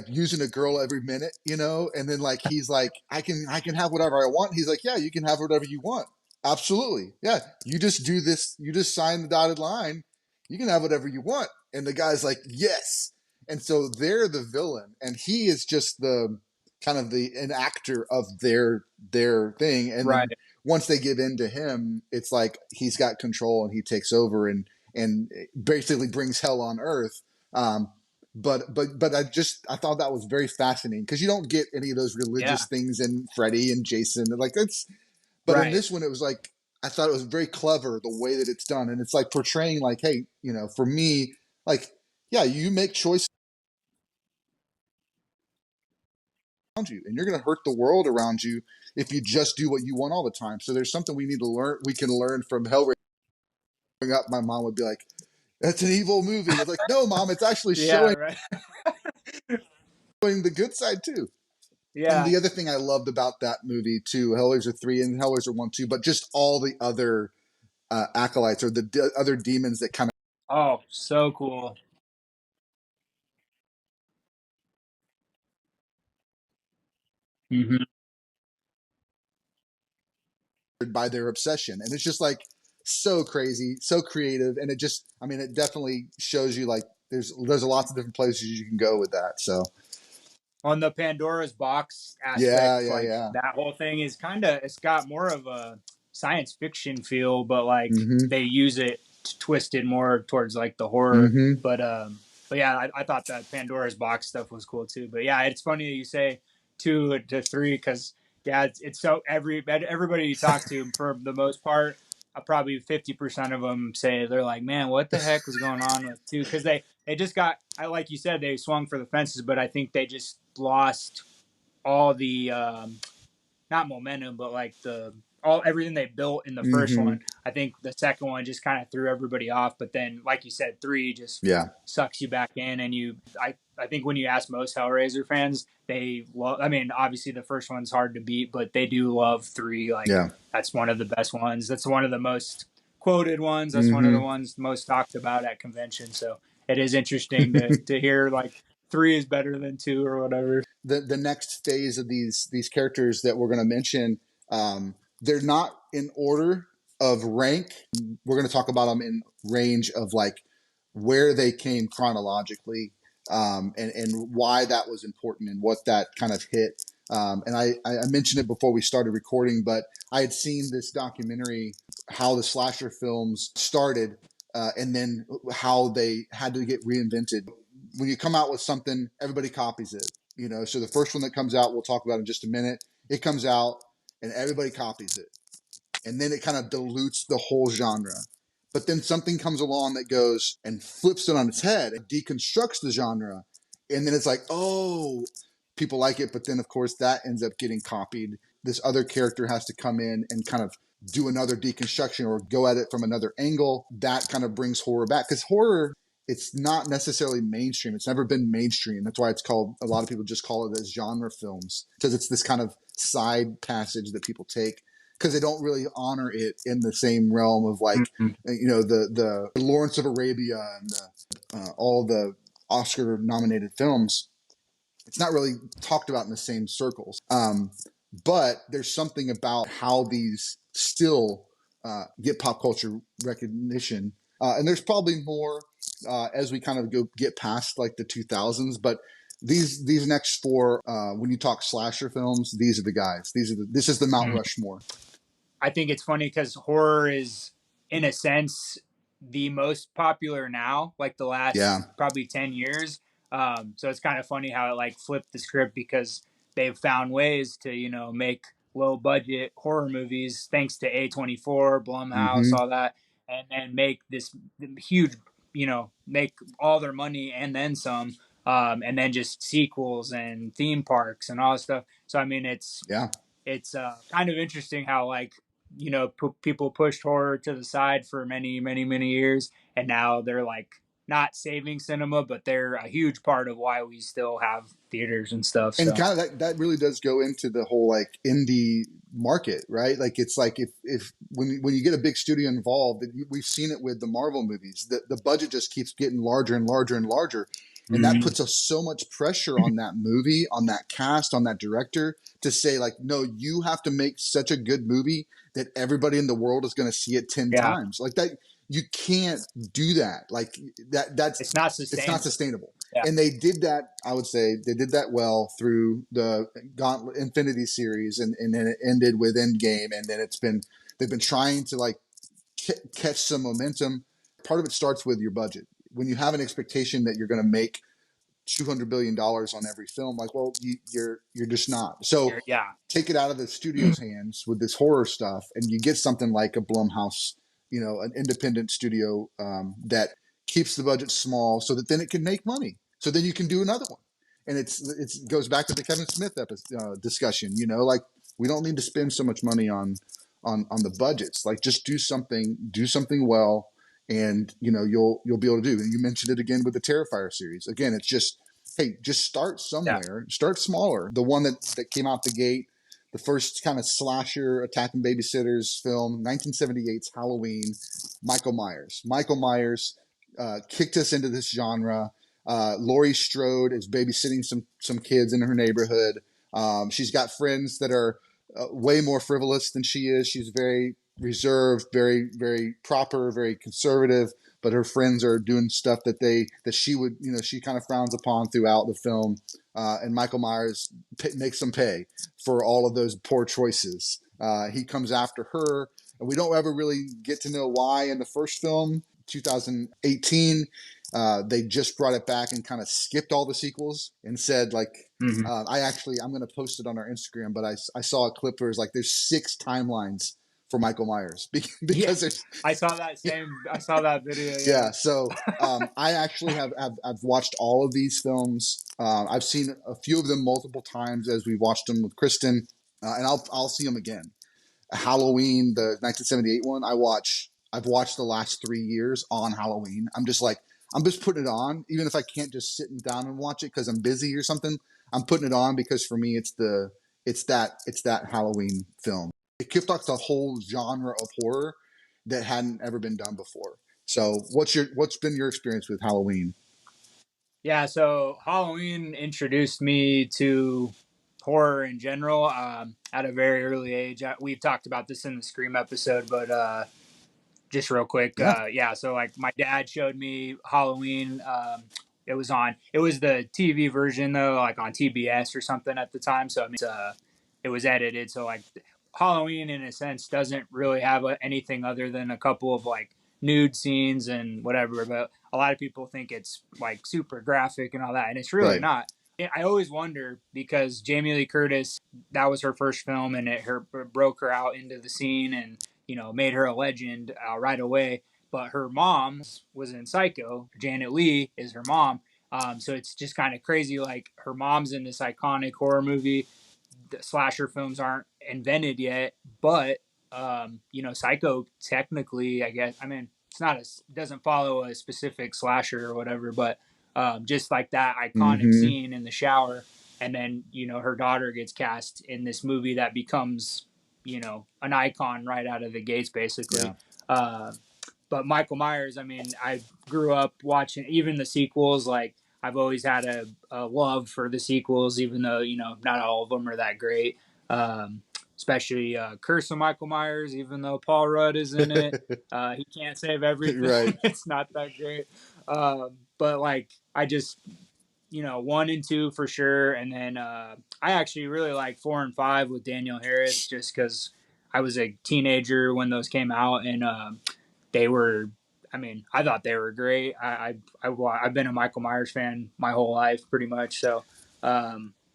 using a girl every minute, and then like he's like, I can have whatever I want. He's like, yeah, you can have whatever you want. Absolutely. Yeah. You just do this, you just sign the dotted line, you can have whatever you want. And the guy's like, yes. And so they're the villain, and he is just the kind of an actor of their thing. And Right. then once they give in to him, it's like he's got control and he takes over and basically brings hell on earth. Um, but I thought that was very fascinating because you don't get any of those Yeah. religious things in Freddy and Jason, like that's. But in Right. this one, it was like I thought it was very clever the way that it's done, and it's like portraying like, hey, for me, like, yeah, you make choices around you, and you're going to hurt the world around you if you just do what you want all the time. So there's something we need to learn. We can learn from Hellraiser. Up, my mom would be like, "That's an evil movie." It's like, no, mom, it's actually Yeah. showing Right. the good side too. And Yeah. the other thing I loved about that movie too, Hellraiser 3 and Hellraiser 1 too, but just all the other acolytes or the other demons that kind Oh, so cool. Hmm. of by their obsession. And it's just like so crazy, so creative. And it just, I mean, it definitely shows you like there's lots of different places you can go with that. So On the Pandora's box yeah, aspect, yeah, like yeah. that whole thing is it's got more of a science fiction feel, but like Mm-hmm. they use it twisted more towards like the horror. Mm-hmm. But yeah, I thought that Pandora's box stuff was cool too. But yeah, it's funny that you say 2 to 3 because yeah, it's so everybody you talk to for the most part, probably 50% of them say they're like, man, what the heck was going on with 2? Because they just got, I like you said, they swung for the fences, but I think they just lost all the not momentum, but like the all everything they built in the first Mm-hmm. one. I think the second one just kind of threw everybody off. But then, like you said, 3 just Yeah. sucks you back in, and I think when you ask most Hellraiser fans, they love. I mean, obviously the first one's hard to beat, but they do love 3. Like Yeah. that's one of the best ones. That's one of the most quoted ones. That's one of the Mm-hmm. ones most talked about at convention. So it is interesting to hear like 3 is better than 2 or whatever. The next phase of these characters that we're going to mention, they're not in order of rank. We're going to talk about them in range of like where they came chronologically, and why that was important and what that kind of hit. And I mentioned it before we started recording, but I had seen this documentary how the slasher films started, and then how they had to get reinvented. When you come out with something, everybody copies it. So the first one that comes out, we'll talk about in just a minute. It comes out and everybody copies it, and then it kind of dilutes the whole genre. But then something comes along that goes and flips it on its head, it deconstructs the genre, and then it's like, oh, people like it, but then of course that ends up getting copied. This other character has to come in and kind of do another deconstruction or go at it from another angle. That kind of brings horror back, because horror, it's not necessarily mainstream. It's never been mainstream. That's why it's called, a lot of people just call it as genre films, because it's this kind of side passage that people take because they don't really honor it in the same realm of like, Mm-hmm. the Lawrence of Arabia and all the Oscar nominated films. It's not really talked about in the same circles. But there's something about how these still get pop culture recognition. And there's probably more as we kind of go get past like the 2000s. But these next four, when you talk slasher films, these are the guys. This is the Mount Rushmore. I think it's funny because horror is, in a sense, the most popular now, like the last Yeah. probably 10 years. So it's kind of funny how it like flipped the script because they've found ways to, make low budget horror movies thanks to A24, Blumhouse, Mm-hmm. all that, and make this huge, make all their money and then some. And then just sequels and theme parks and all this stuff. So I mean, Yeah. it's kind of interesting how like people pushed horror to the side for many years, and now they're like not saving cinema, but they're a huge part of why we still have theaters and stuff. And So kind of that really does go into the whole like indie market, right? Like it's like if when you get a big studio involved, we've seen it with the Marvel movies, the budget just keeps getting larger and larger and larger, and that mm-hmm. puts us so much pressure on that movie, on that cast, on that director to say like, no, you have to make such a good movie that everybody in the world is going to see it 10 Yeah, times. Like that, you can't do that. Like it's not it's not sustainable. sustainable. Yeah, And they did that. I would say they did that well through the Gauntlet Infinity series, and then it ended with Endgame, and then they've been trying to like catch some momentum. Part of it starts with your budget. When you have an expectation that you're going to make $200 billion on every film, like, well, you're just not. So yeah, take it out of the studio's hands with this horror stuff, and you get something like a Blumhouse, an independent studio that keeps the budget small, so that then it can make money. So then you can do another one, and it goes back to the Kevin Smith discussion. Like we don't need to spend so much money on the budgets. Like just do something well, and you'll be able to do. And you mentioned it again with the Terrifier series. Again, it's just, hey, just start yeah. somewhere, start smaller. The one that came out the gate, the first kind of slasher attacking babysitters film, 1978's Halloween. Michael Myers kicked us into this genre. Laurie Strode is babysitting some kids in her neighborhood. She's got friends that are way more frivolous than she is. She's very reserved, very very proper, very conservative. But her friends are doing stuff that she would, she kind of frowns upon throughout the film. And Michael Myers makes them pay for all of those poor choices. He comes after her, and we don't ever really get to know why in the first film, 2018. They just brought it back and kind of skipped all the sequels and said like, Mm-hmm. I'm going to post it on our Instagram, but I saw a clip where it's like there's 6 timelines for Michael Myers because Yeah, there's I saw that video. yeah. So I actually I've watched all of these films. I've seen a few of them multiple times as we watched them with Kristen, and I'll see them again. Halloween, the 1978 one, I've watched the last 3 years on Halloween. I'm just putting it on, even if I can't just sit down and watch it because I'm busy or something. I'm putting it on because for me, it's that Halloween film. It kicked off the whole genre of horror that hadn't ever been done before. So, what's been your experience with Halloween? Yeah, so Halloween introduced me to horror in general at a very early age. We've talked about this in the Scream episode, but just real quick, Yeah, yeah. So like my dad showed me Halloween. It was the TV version though, like on TBS or something at the time. So I mean, it was edited. So like Halloween, in a sense, doesn't really have anything other than a couple of like nude scenes and whatever. But a lot of people think it's like super graphic and all that, and it's really right. not. I always wonder because Jamie Lee Curtis, that was her first film, and it broke her out into the scene and made her a legend right away. But her mom was in Psycho. Janet Leigh is her mom. So it's just kind of crazy. Like her mom's in this iconic horror movie. The slasher films aren't invented yet, but Psycho technically, I guess. I mean, it's not it doesn't follow a specific slasher or whatever, but just like that iconic Mm-hmm. scene in the shower, and then her daughter gets cast in this movie that becomes an icon right out of the gates, basically. Yeah. But Michael Myers, I mean, I grew up watching even the sequels. Like I've always had a love for the sequels, even though not all of them are that great. Especially Curse of Michael Myers, even though Paul Rudd is in it, he can't save everything. Right. It's not that great. But like, I just 1 and 2 for sure, and then I actually really like 4 and 5 with Daniel Harris, just because I was a teenager when those came out, and they were. I mean, I thought they were great. I've been a Michael Myers fan my whole life, pretty much. So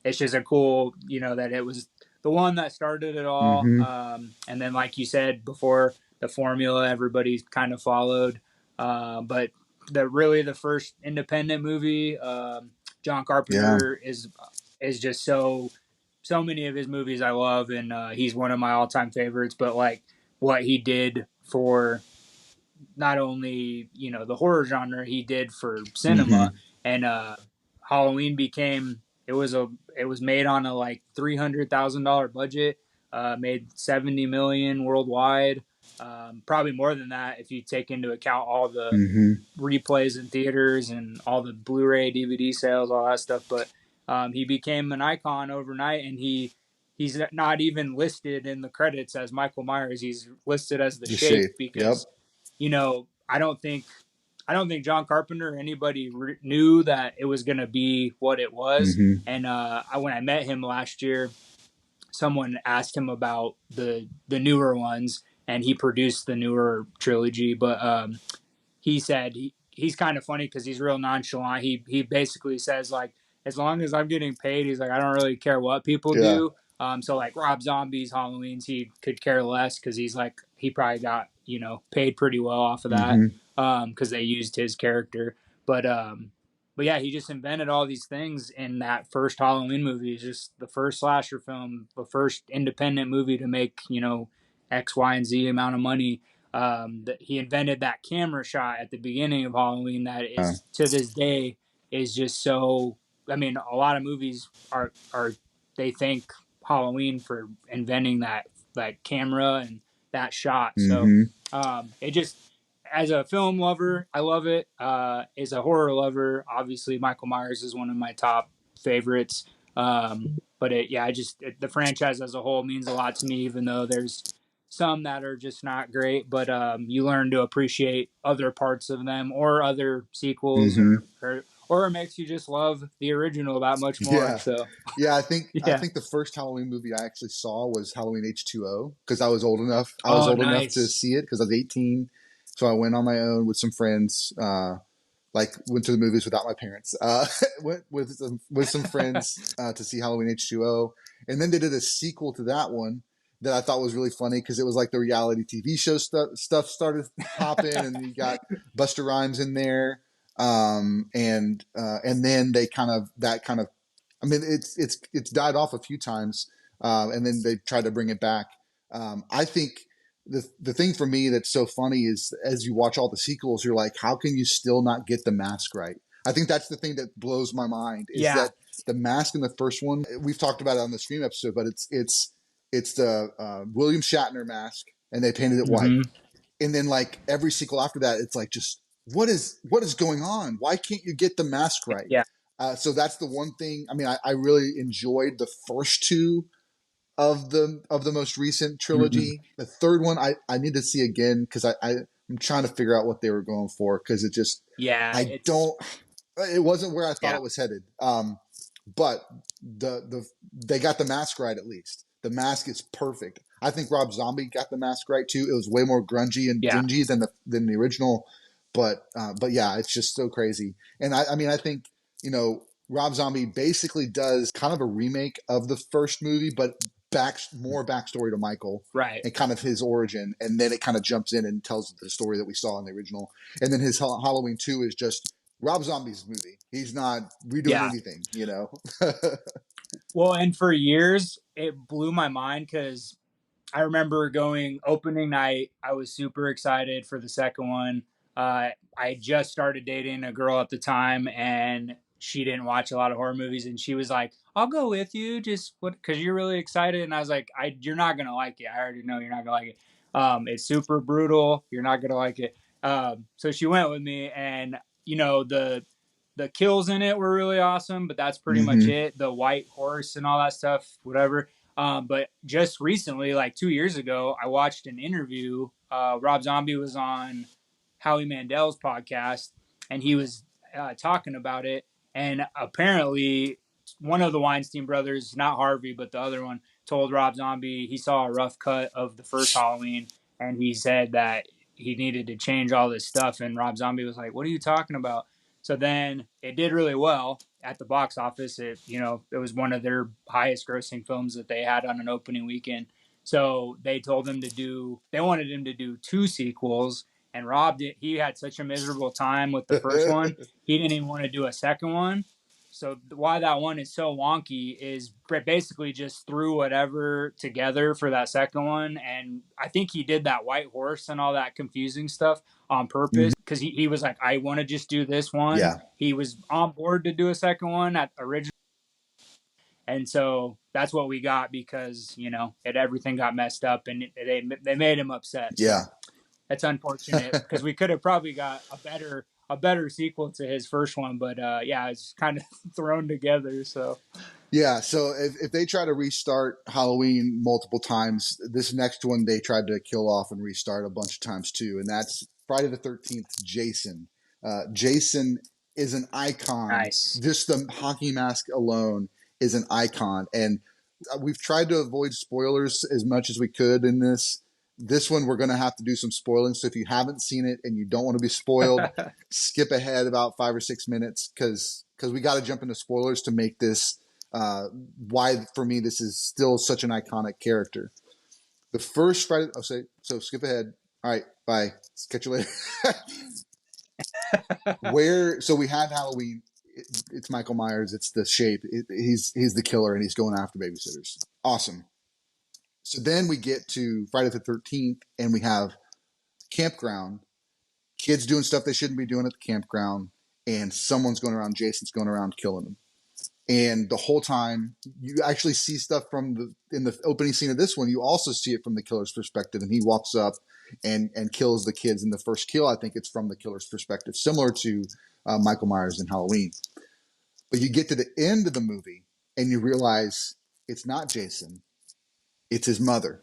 it's just a cool, that it was the one that started it all. Mm-hmm. And then, like you said before, the formula everybody kind of followed. But the first independent movie, John Yeah. Carpenter is just so many of his movies I love, and he's one of my all time favorites. But like what he did for not only the horror genre, he did for cinema. Mm-hmm. And Halloween became it was made on a like $300,000 budget, made 70 million worldwide, probably more than that if you take into account all the Mm-hmm. replays in theaters and all the Blu-ray DVD sales, all that stuff. But he became an icon overnight, and he's not even listed in the credits as Michael Myers. He's listed as the The Shape shape. Yep. because I don't think John Carpenter or anybody knew that it was going to be what it was. Mm-hmm. And when I met him last year, someone asked him about the newer ones, and he produced the newer trilogy. But he said he's kind of funny because he's real nonchalant. He basically says like, as long as I'm getting paid, he's like, I don't really care what people Yeah. do. So like Rob Zombie's Halloween's, he could care less because he's like he probably got paid pretty well off of that Mm-hmm. because they used his character. But yeah, he just invented all these things in that first Halloween movie. It's just the first slasher film, the first independent movie to make X, Y, and Z amount of money. That he invented that camera shot at the beginning of Halloween that Yeah. is to this day is just so. I mean, a lot of movies are they thank Halloween for inventing that camera and that shot. So Mm-hmm. it just as a film lover, I love it. As a horror lover, obviously Michael Myers is one of my top favorites. But the franchise as a whole means a lot to me, even though there's some that are just not great. But you learn to appreciate other parts of them or other sequels, Mm-hmm. or it makes you just love the original that much more. Yeah. So Yeah, I yeah. think the first Halloween movie I actually saw was Halloween H2O because I was old enough. I was Oh, old enough to nice. see it because I was 18. So I went on my own with some friends. Like went to the movies without my parents. Went with some friends to see Halloween H2O, and then they did a sequel to that one that I thought was really funny because it was like the reality TV show stuff started popping, and you got Busta Rhymes in there, and then they kind of I mean, it's died off a few times, and then they tried to bring it back. I think the thing for me that's so funny is as you watch all the sequels, you're like, how can you still not get the mask right? I think that's the thing that blows my mind is Yeah. that the mask in the first one, we've talked about it on the stream episode, but it's the William Shatner mask, and they painted it white, Hmm. and then like every sequel after that, it's like just what is going on? Why can't you get the mask right? Yeah. So that's the one thing. I mean, I really enjoyed the first two of the most recent Hmm. trilogy. The third one I need to see again because I'm trying to figure out what they were going for because it just Yeah. I don't it wasn't where I thought Yeah. it was headed. But they got the mask right at least. The mask is perfect. I think Rob Zombie got the mask right too. It was way more grungy and Yeah. dingy than the original, but yeah, it's just so crazy. And I mean I think Rob Zombie basically does kind of a remake of the first movie, but more backstory to Michael Right. and kind of his origin, and then it kind of jumps in and tells the story that we saw in the original. And then his Halloween 2 is just Rob Zombie's movie. He's not redoing Yeah. anything. Well, and for years it blew my mind because I remember going opening night. I was super excited for the second one. I just started dating a girl at the time, and she didn't watch a lot of horror movies, and she was like, "I'll go with you, just what because you're really excited." And I was like, "You're not gonna like it. I already know you're not gonna like it. It's super brutal. You're not gonna like it." So she went with me, and the kills in it were really awesome, but that's pretty much Mm-hmm. it. The white horse and all that stuff, whatever. But just recently, like 2 years ago, I watched an interview. Rob Zombie was on Howie Mandel's podcast, and he was talking about it. And apparently, one of the Weinstein brothers, not Harvey, but the other one, told Rob Zombie he saw a rough cut of the first Halloween, and he said that he needed to change all this stuff. And Rob Zombie was like, "What are you talking about?" So then it did really well at the box office. It was one of their highest grossing films that they had on an opening weekend. So they told him they wanted him to do two sequels, and he had such a miserable time with the first one. He didn't even want to do a second one. So why that one is so wonky is basically just threw whatever together for that second one. And I think he did that white horse and all that confusing stuff on purpose because he was like, I want to just do this one. Yeah. He was on board to do a second one at original. And so that's what we got because, everything got messed up and they made him upset. So Yeah. that's unfortunate because we could have probably got a better sequel to his first one, but it's kind of thrown together. So Yeah, so if they try to restart Halloween multiple times, this next one they tried to kill off and restart a bunch of times too, and that's Friday the 13th, Jason. Jason is an icon. nice. Just the hockey mask alone is an icon, and we've tried to avoid spoilers as much as we could in this. This one we're going to have to do some spoiling, so if you haven't seen it and you don't want to be spoiled, skip ahead about 5 or 6 minutes because we got to jump into spoilers to make this why for me this is still such an iconic character. The first Friday, so skip ahead. All right, bye. Catch you later. So we had Halloween. It's Michael Myers. It's the Shape. He's the killer and he's going after babysitters. Awesome. So then we get to Friday the 13th and we have campground. Kids doing stuff they shouldn't be doing at the campground, and Jason's going around killing them. And the whole time, you actually see stuff in the opening scene of this one. You also see it from the killer's perspective, and he walks up and kills the kids. In the first kill, I think it's from the killer's perspective, similar to Michael Myers in Halloween. But you get to the end of the movie, and you realize it's not Jason; it's his mother.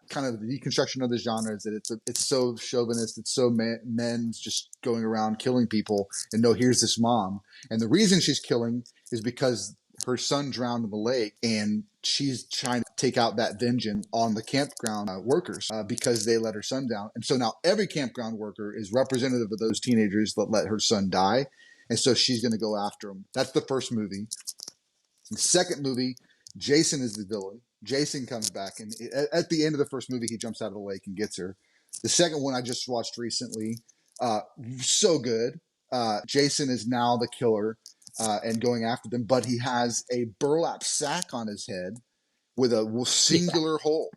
Kind of the deconstruction of the genre is that it's so chauvinist, it's so men's just going around killing people, and no, here's this mom, and the reason she's killing is because her son drowned in the lake, and she's trying to take out that vengeance on the campground workers because they let her son down, and so now every campground worker is representative of those teenagers that let her son die, and so she's going to go after him. That's the first movie. The second movie, Jason is the villain. Jason comes back, and at the end of the first movie, he jumps out of the lake and gets her. The second one I just watched recently, so good. Jason is now the killer and going after them, but he has a burlap sack on his head with a singular hole.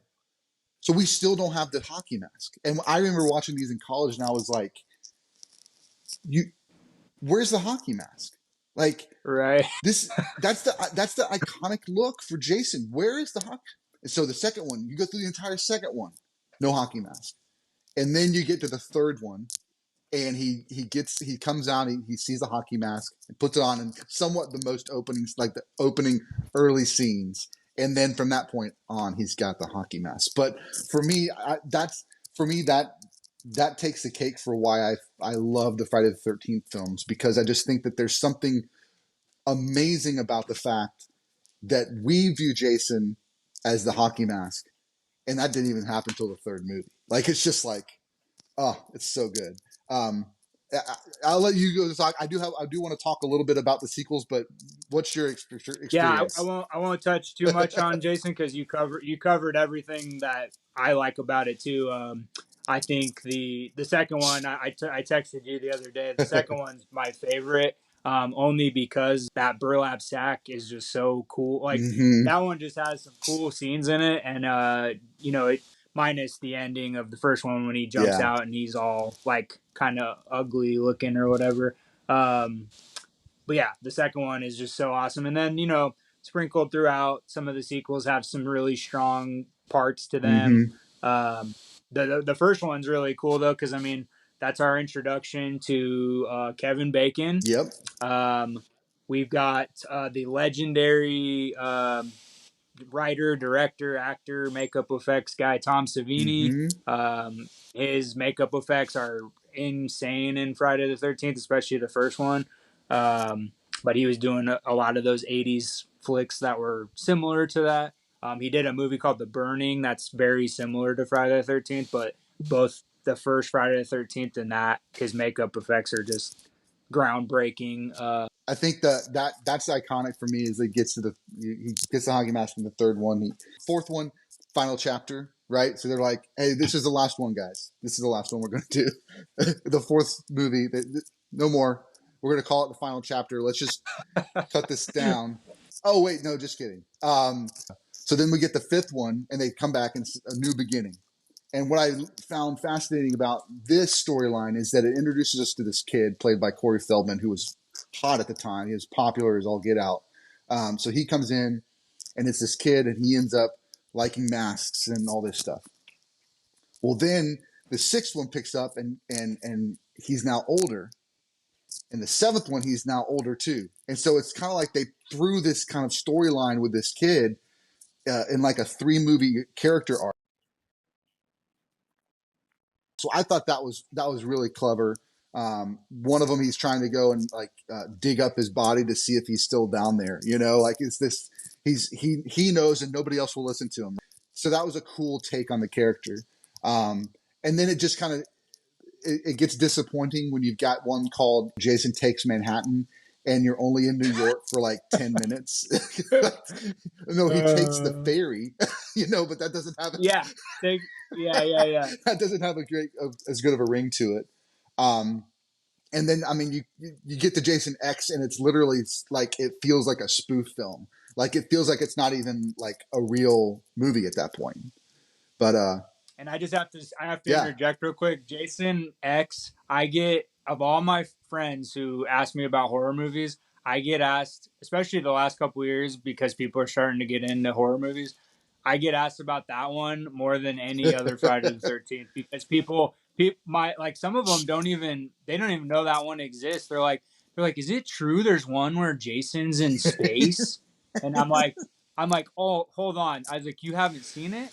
So we still don't have the hockey mask. And I remember watching these in college, and I was like, where's the hockey mask? Like, right. that's the iconic look for Jason. Where is the hockey? So the second one, you go through the entire second one, no hockey mask, and then you get to the third one, and he comes out, he sees the hockey mask and puts it on, and somewhat the most openings, like the opening early scenes, and then from that point on, he's got the hockey mask. But for me, that takes the cake for why I love the Friday the 13th films, because I just think that there's something amazing about the fact that we view Jason as the hockey mask, and that didn't even happen until the third movie. Like, it's just like, oh, it's so good. I'll let you go to talk. I do want to talk a little bit about the sequels, but what's your experience? Yeah, I won't touch too much on Jason because you covered everything that I like about it too. I think the second one I texted you the other day. The second one's my favorite, only because that burlap sack is just so cool. Like that one just has some cool scenes in it, and it minus the ending of the first one when he jumps out and he's all like kind of ugly looking or whatever. But yeah, the second one is just so awesome. And then, sprinkled throughout, some of the sequels have some really strong parts to them. The first one's really cool, though, because, I mean, that's our introduction to Kevin Bacon. Yep. We've got the legendary writer, director, actor, makeup effects guy, Tom Savini. His makeup effects are insane in Friday the 13th, especially the first one. but he was doing a lot of those 80s flicks that were similar to that. He did a movie called The Burning that's very similar to Friday the 13th, but both the first Friday the 13th and that, his makeup effects are just groundbreaking. I think that's iconic for me. Is it gets to he gets the hockey mask in the third one, fourth one, final chapter, right? So they're like, "Hey, this is the last one, guys. This is the last one we're going to do." The fourth movie, no more. We're going to call it the final chapter. Let's just cut this down. Oh wait, no, just kidding. So then we get the fifth one, and they come back and it's a new beginning. And what I found fascinating about this storyline is that it introduces us to this kid played by Corey Feldman, who was hot at the time. He was popular as all get out. So he comes in, and it's this kid, and he ends up liking masks and all this stuff. Well, then the sixth one picks up, and he's now older. And the seventh one, he's now older too. And so it's kind of like they threw this kind of storyline with this kid in like a 3-movie character arc. So I thought that was really clever. One of them, he's trying to go and like dig up his body to see if he's still down there. You know, like it's this. He knows, and nobody else will listen to him. So that was a cool take on the character. And then it just kind of it gets disappointing when you've got one called Jason Takes Manhattan, and you're only in New York for like 10 minutes. No, he takes the ferry, you know, but that doesn't have yeah, that doesn't have as good of a ring to it. And then, I mean, you get to Jason X, and it's literally like it feels like a spoof film. Like it feels like it's not even like a real movie at that point. But and I have to interject real quick. Jason X, I get, of all my friends who ask me about horror movies, I get asked, especially the last couple of years, because people are starting to get into horror movies. I get asked about that one more than any other Friday the 13th, because people, some of them don't even know that one exists. They're like, is it true there's one where Jason's in space? And I'm like, oh, hold on. I was like, you haven't seen it?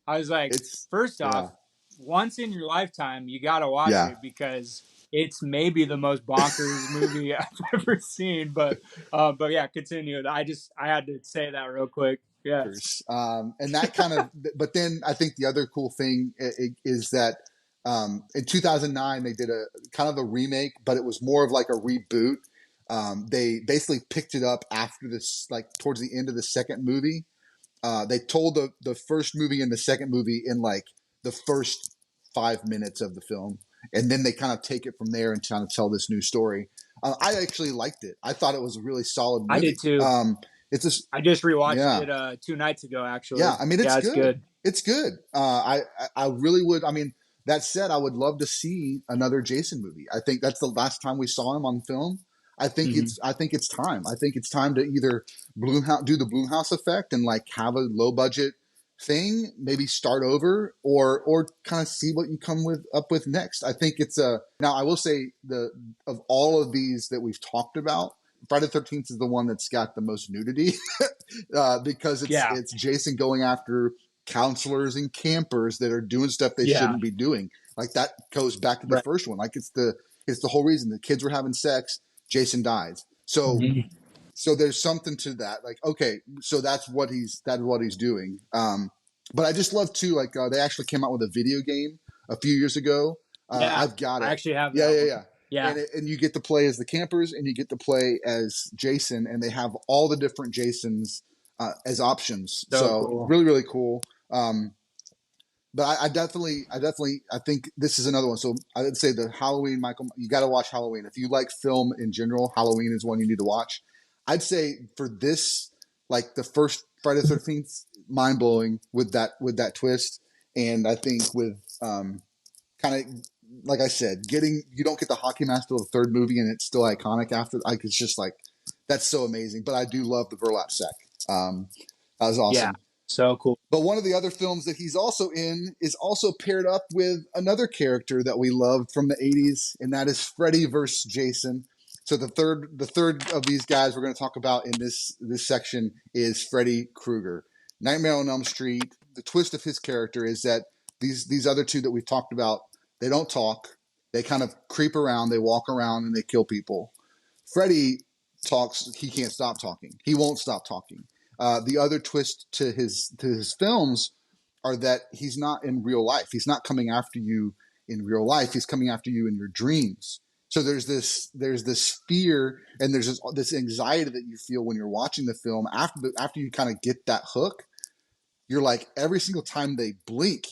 I was like, it's first yeah, off, once in your lifetime, you got to watch yeah. it, because it's maybe the most bonkers movie I've ever seen. But yeah, continue. I had to say that real quick. Yeah. And that kind of, but then I think the other cool thing is that in 2009 they did a kind of a remake, but it was more of like a reboot. They basically picked it up after this, like towards the end of the second movie. They told the first movie and the second movie in like the first 5 minutes of the film, and then they kind of take it from there and kind of tell this new story. I actually liked it. I thought it was a really solid movie. I did too. It's just, I just rewatched yeah. it 2 nights ago, actually. Yeah, I mean, it's it's good. It's good. I really would. I mean, that said, I would love to see another Jason movie. I think that's the last time we saw him on film. I think it's time. I think it's time to either do the Blumhouse effect and like have a low budget thing, maybe start over, or kind of see what you come up with next. I think it's now I will say of all of these that we've talked about, Friday the 13th is the one that's got the most nudity because it's Jason going after counselors and campers that are doing stuff they shouldn't be doing. Like that goes back to the first one. Like it's the whole reason the kids were having sex. Jason dies. So there's something to that. Like, okay, so that's what he's doing. But I just love too, like they actually came out with a video game a few years ago. I've got it. I actually have that. Yeah. And you get to play as the campers and you get to play as Jason, and they have all the different Jasons as options. So cool. Really, really cool. But I definitely think this is another one. So I would say the Halloween, Michael, you got to watch Halloween. If you like film in general, Halloween is one you need to watch. I'd say for this, like the first Friday the 13th, mind blowing with that twist. And I think with kind of, like I said, you don't get the hockey mask till the third movie and it's still iconic after. Like, it's just like, that's so amazing. But I do love the burlap sack. That was awesome. Yeah. So cool. But one of the other films that he's also in is also paired up with another character that we loved from the 80s, and that is Freddy versus Jason. So the third of these guys we're going to talk about in this section is Freddy Krueger. Nightmare on Elm Street. The twist of his character is that these other two that we've talked about, they don't talk. They kind of creep around, they walk around, and they kill people. Freddy talks, he can't stop talking. He won't stop talking. The other twist to his films are that he's not in real life. He's not coming after you in real life. He's coming after you in your dreams. So there's this fear and there's this anxiety that you feel when you're watching the film after you kind of get that hook. You're like, every single time they blink,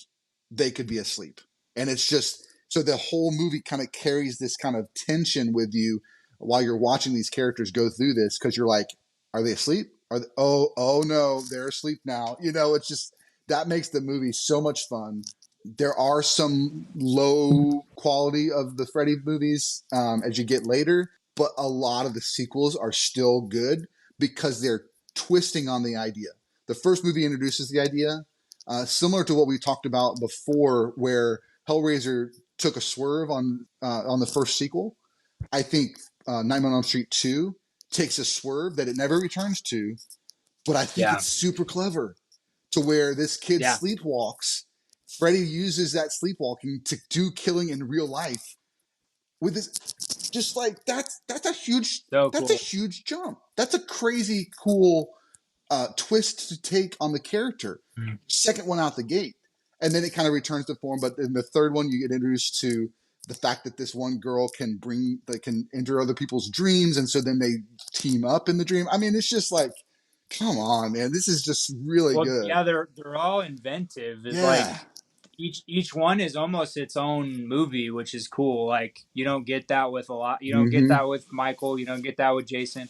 they could be asleep. And it's just, so the whole movie kind of carries this kind of tension with you while you're watching these characters go through this, because you're like, are they asleep? Oh no, they're asleep now. It's just, that makes the movie so much fun. There are some low quality of the Freddy movies as you get later, but a lot of the sequels are still good because they're twisting on the idea. The first movie introduces the idea, similar to what we talked about before, where Hellraiser took a swerve on the first sequel. I think Nightmare on Elm Street 2 takes a swerve that it never returns to, but I think Yeah. it's super clever to where this kid sleepwalks. Freddy uses that sleepwalking to do killing in real life with this. Just like that's a huge jump. That's a crazy cool twist to take on the character. Mm-hmm. Second one out the gate, and then it kind of returns to form. But in the third one, you get introduced to the fact that this one girl can enter other people's dreams, and so then they team up in the dream. I mean, it's just like, come on, man, this is just really good. Yeah, they're all inventive. It's like each one is almost its own movie, which is cool. Like, you don't get that with a lot. You don't get that with Michael. You don't get that with Jason.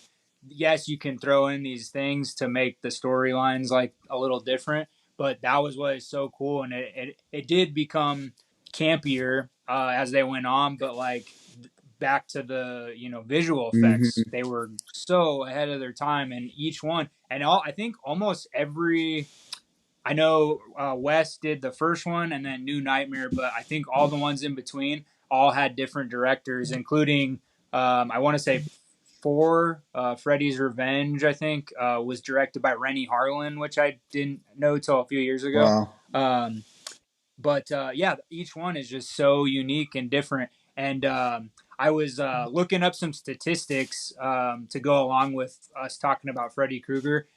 Yes, you can throw in these things to make the storylines like a little different, but that was what is so cool, and it did become campier as they went on. But like, back to the visual effects, they were so ahead of their time, and each one, and I think almost every. I know Wes did the first one and then New Nightmare, but I think all the ones in between all had different directors, including I want to say 4, Freddy's Revenge, I think, was directed by Rennie Harlan, which I didn't know till a few years ago. Wow. But yeah, each one is just so unique and different. And I was looking up some statistics to go along with us talking about Freddy Krueger,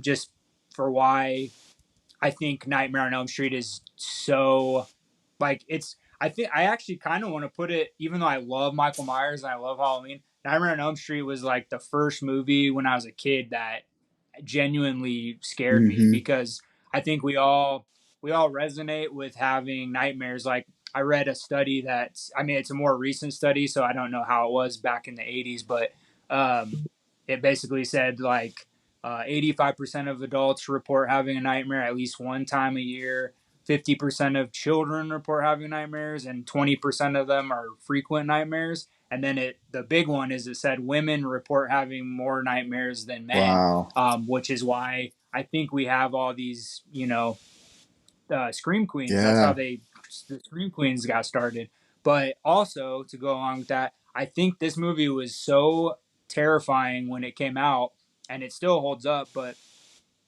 just for why I think Nightmare on Elm Street is so, like, it's. I think I actually kind of want to put it, even though I love Michael Myers and I love Halloween. Nightmare on Elm Street was like the first movie when I was a kid that genuinely scared me, because I think we all resonate with having nightmares. Like, I read a study it's a more recent study, so I don't know how it was back in the 80s, but it basically said like 85% of adults report having a nightmare at least one time a year. 50% of children report having nightmares, and 20% of them are frequent nightmares. And then the big one is, it said women report having more nightmares than men, which is why I think we have all these, Scream Queens. That's how the Scream Queens got started. But also, to go along with that, I think this movie was so terrifying when it came out, and it still holds up, but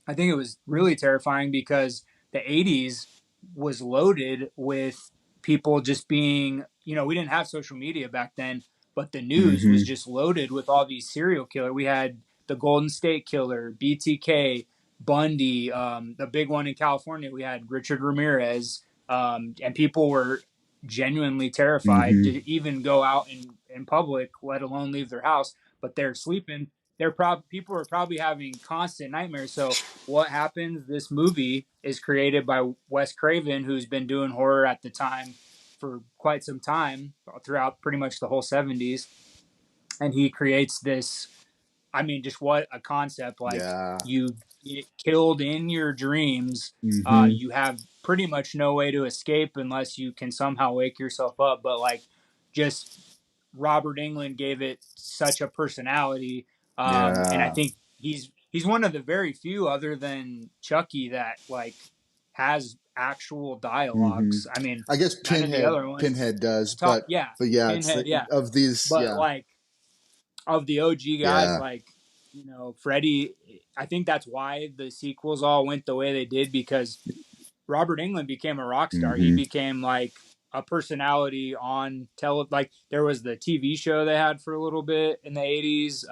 I think it was really terrifying because the 80s was loaded with people just being, we didn't have social media back then, but the news was just loaded with all these serial killers. We had the Golden State Killer, BTK, Bundy, the big one in California. We had Richard Ramirez, and people were genuinely terrified to even go out in public, let alone leave their house. But they're sleeping. People are probably having constant nightmares. So what happens? This movie is created by Wes Craven, who's been doing horror at the time for quite some time, throughout pretty much the whole 70s. And he creates this, I mean, just what a concept. Like, you get killed in your dreams. You have pretty much no way to escape unless you can somehow wake yourself up. But like, just Robert Englund gave it such a personality. And I think he's one of the very few, other than Chucky, that like has actual dialogues. I mean, I guess none of the other ones Pinhead does, talk. but Yeah, yeah, Pinhead. Yeah, of these, but like, of the OG guys, like, Freddy, I think that's why the sequels all went the way they did, because Robert Englund became a rock star. He became like a personality on like, there was the TV show they had for a little bit in the 80s.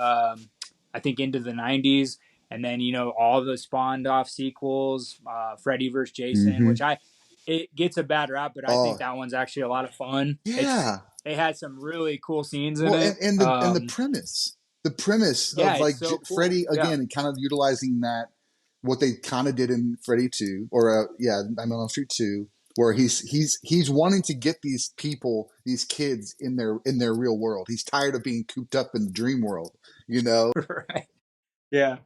I think into the 90s. And then, all the spawned off sequels, Freddy vs. Jason, Mm-hmm. which it gets a bad rap, but I think Oh, that one's actually a lot of fun. yeah. They had some really cool scenes in Well, it. and the premise Yeah, of it's like so cool. Freddy Yeah. again, and kind of utilizing that what they kind of did in Freddy 2 or Nightmare on Elm Street 2, where he's wanting to get these people, these kids in their real world. He's tired of being cooped up in the dream world, you know. Right. Yeah.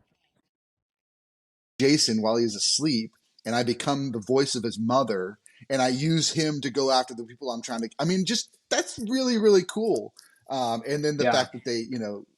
Jason while he's asleep, and I become the voice of his mother, and I use him to go after the people I'm trying to. I mean, just that's really really cool. And then the Yeah. fact that they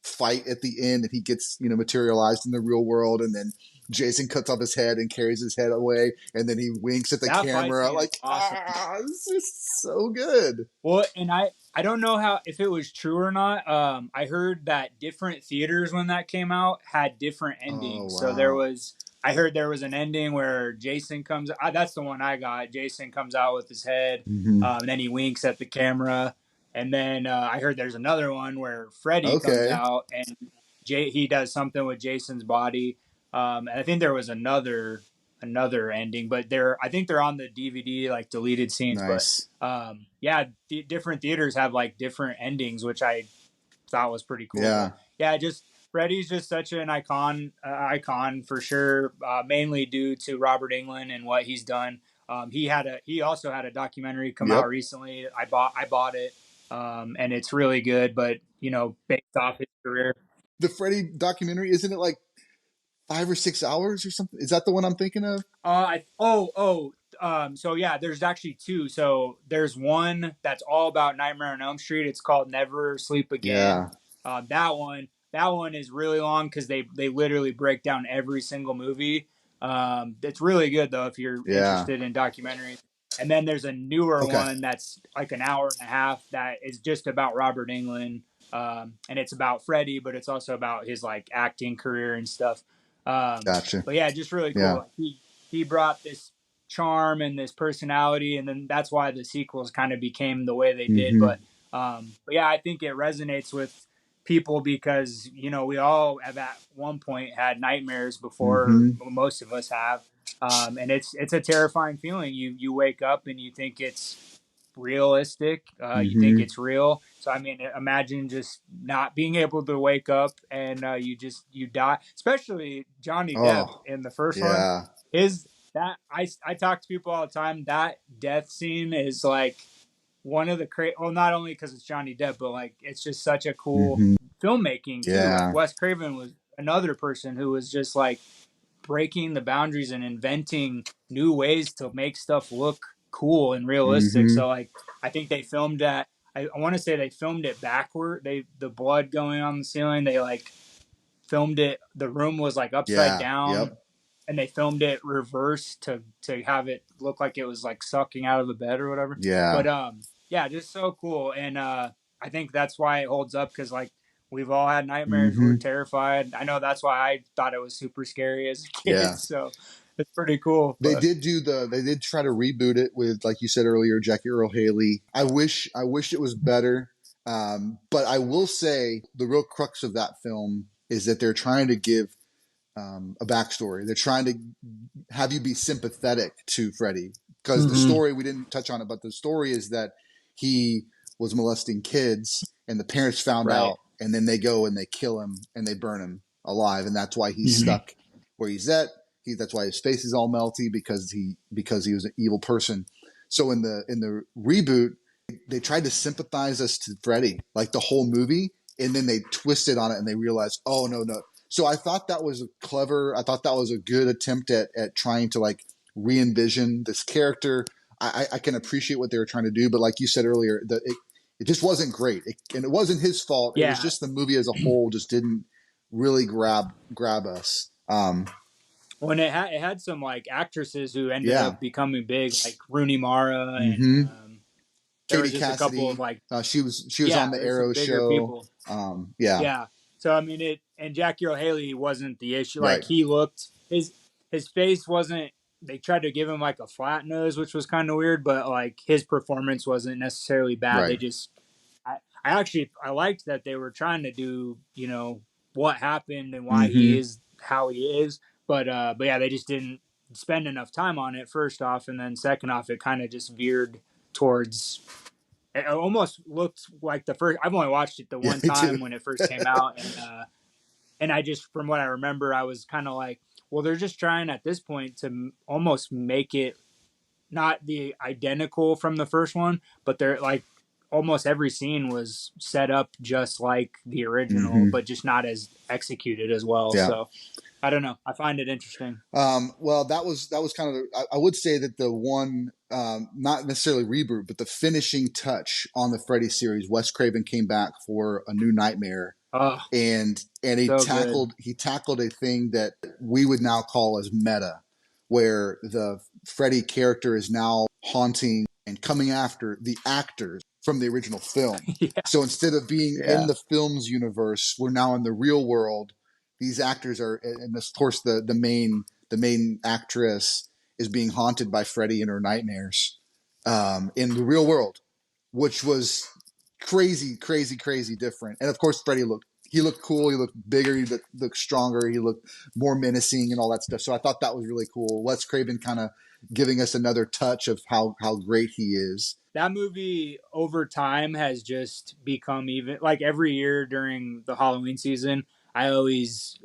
fight at the end, and he gets materialized in the real world, and then Jason cuts off his head and carries his head away, and then he winks at the That fight camera scene is like awesome. it's just so good. Well, and I don't know how if it was true or not. I heard that different theaters when that came out had different Oh endings. So wow. I heard there was an ending where Jason comes. That's the one I got. Jason comes out with his head, Mm-hmm. and then he winks at the camera. And then I heard there's another one where Freddy comes Okay. out and he does something with Jason's body. And I think there was another ending, but I think they're on the DVD like deleted scenes. But Nice. yeah, different theaters have like different endings, which I thought was pretty cool. Yeah. But yeah, just Freddy's just such an icon for sure. Mainly due to Robert Englund and what he's done. He also had a documentary come out Yep. recently. I bought it, and it's really good. But based off his career. The Freddy documentary, isn't it like 5 or 6 hours or something? Is that the one I'm thinking of? So yeah, there's actually two. So there's one that's all about Nightmare on Elm Street. It's called Never Sleep Again. Yeah. That one is really long because they literally break down every single movie. It's really good though if you're Yeah. interested in documentaries. And then there's a newer Okay. one that's like an hour and a half that is just about Robert Englund, and it's about Freddy, but it's also about his like acting career and stuff. Gotcha. But yeah, just really cool. Yeah. Like, he brought this charm and this personality, and then that's why the sequels kind of became the way they did. Mm-hmm. But yeah, I think it resonates with people because we all have at one point had nightmares before. Mm-hmm. Most of us have, and it's a terrifying feeling. You wake up and you think it's realistic. You think Mm-hmm. it's real. So I mean, imagine just not being able to wake up and you die. Especially Johnny Depp Oh, in the first one. yeah. His that I talk to people all the time. That death scene is like one of the well, not only because it's Johnny Depp, but like it's just such a cool Mm-hmm. filmmaking too. Like Yeah. Wes Craven was another person who was just like breaking the boundaries and inventing new ways to make stuff look cool and realistic. Mm-hmm. So like I think they filmed that. I want to say they filmed it backward. The blood going on the ceiling. They like filmed it. The room was like upside Yeah. Yep. down, and they filmed it reverse to have it look like it was like sucking out of the bed or whatever. Yeah. But yeah, just so cool. And I think that's why it holds up because like we've all had nightmares. Mm-hmm. We're terrified. I know that's why I thought it was super scary as a kid. Yeah. So it's pretty cool. They But did try to reboot it with, like you said earlier, Jackie Earl Haley. I wish it was better. But I will say the real crux of that film is that they're trying to give a backstory. They're trying to have you be sympathetic to Freddy, because the story, we didn't touch on it, but the story is that he was molesting kids, and the parents found right. out, and then they go and they kill him and they burn him alive, and that's why he's stuck where he's at. That's why his face is all melty, because he was an evil person. So in the reboot, they tried to sympathize us to Freddy, like the whole movie, and then they twisted on it and they realized, oh no. So I thought that was clever. I thought that was a good attempt at trying to like re-envision this character. I can appreciate what they were trying to do, but like you said earlier, it just wasn't great, and it wasn't his fault. Yeah. It was just the movie as a whole just didn't really grab us. When it had some like actresses who ended Yeah. up becoming big, like Rooney Mara and Mm-hmm. there Katie was just Cassidy, a couple of like she was yeah, on the there's some Arrow bigger show. people. Yeah. Yeah. So I mean and Jackie Earle Haley wasn't the issue. Right. Like he looked his face wasn't. They tried to give him like a flat nose, which was kind of weird, but like his performance wasn't necessarily bad. Right. They just I liked that they were trying to do what happened and why he Mm-hmm. is how he is. But yeah, they just didn't spend enough time on it. First off, and then second off, it kind of just veered towards. It almost looked like the first. I've only watched it the Yeah, one me too. time when it first came out, and I just, from what I remember, I was kind of like, well, they're just trying at this point to almost make it not the identical from the first one, but they're like almost every scene was set up just like the original, Mm-hmm. but just not as executed as well. Yeah. So I don't know. I find it interesting. Well, that was kind of I would say that the one not necessarily reboot, but the finishing touch on the Freddy series. Wes Craven came back for A New Nightmare, Oh, and he so good. tackled a thing that we would now call as meta, where the Freddy character is now haunting and coming after the actors from the original film. Yeah. So instead of being in Yeah. the film's universe, we're now in the real world. These actors are, and of course the main actress is being haunted by Freddy in her nightmares in the real world, which was crazy, crazy, crazy different. And of course, Freddy looked cool. He looked bigger. He looked stronger. He looked more menacing and all that stuff. So I thought that was really cool. Wes Craven kind of giving us another touch of how great he is. That movie over time has just become, even like every year during the Halloween season, I always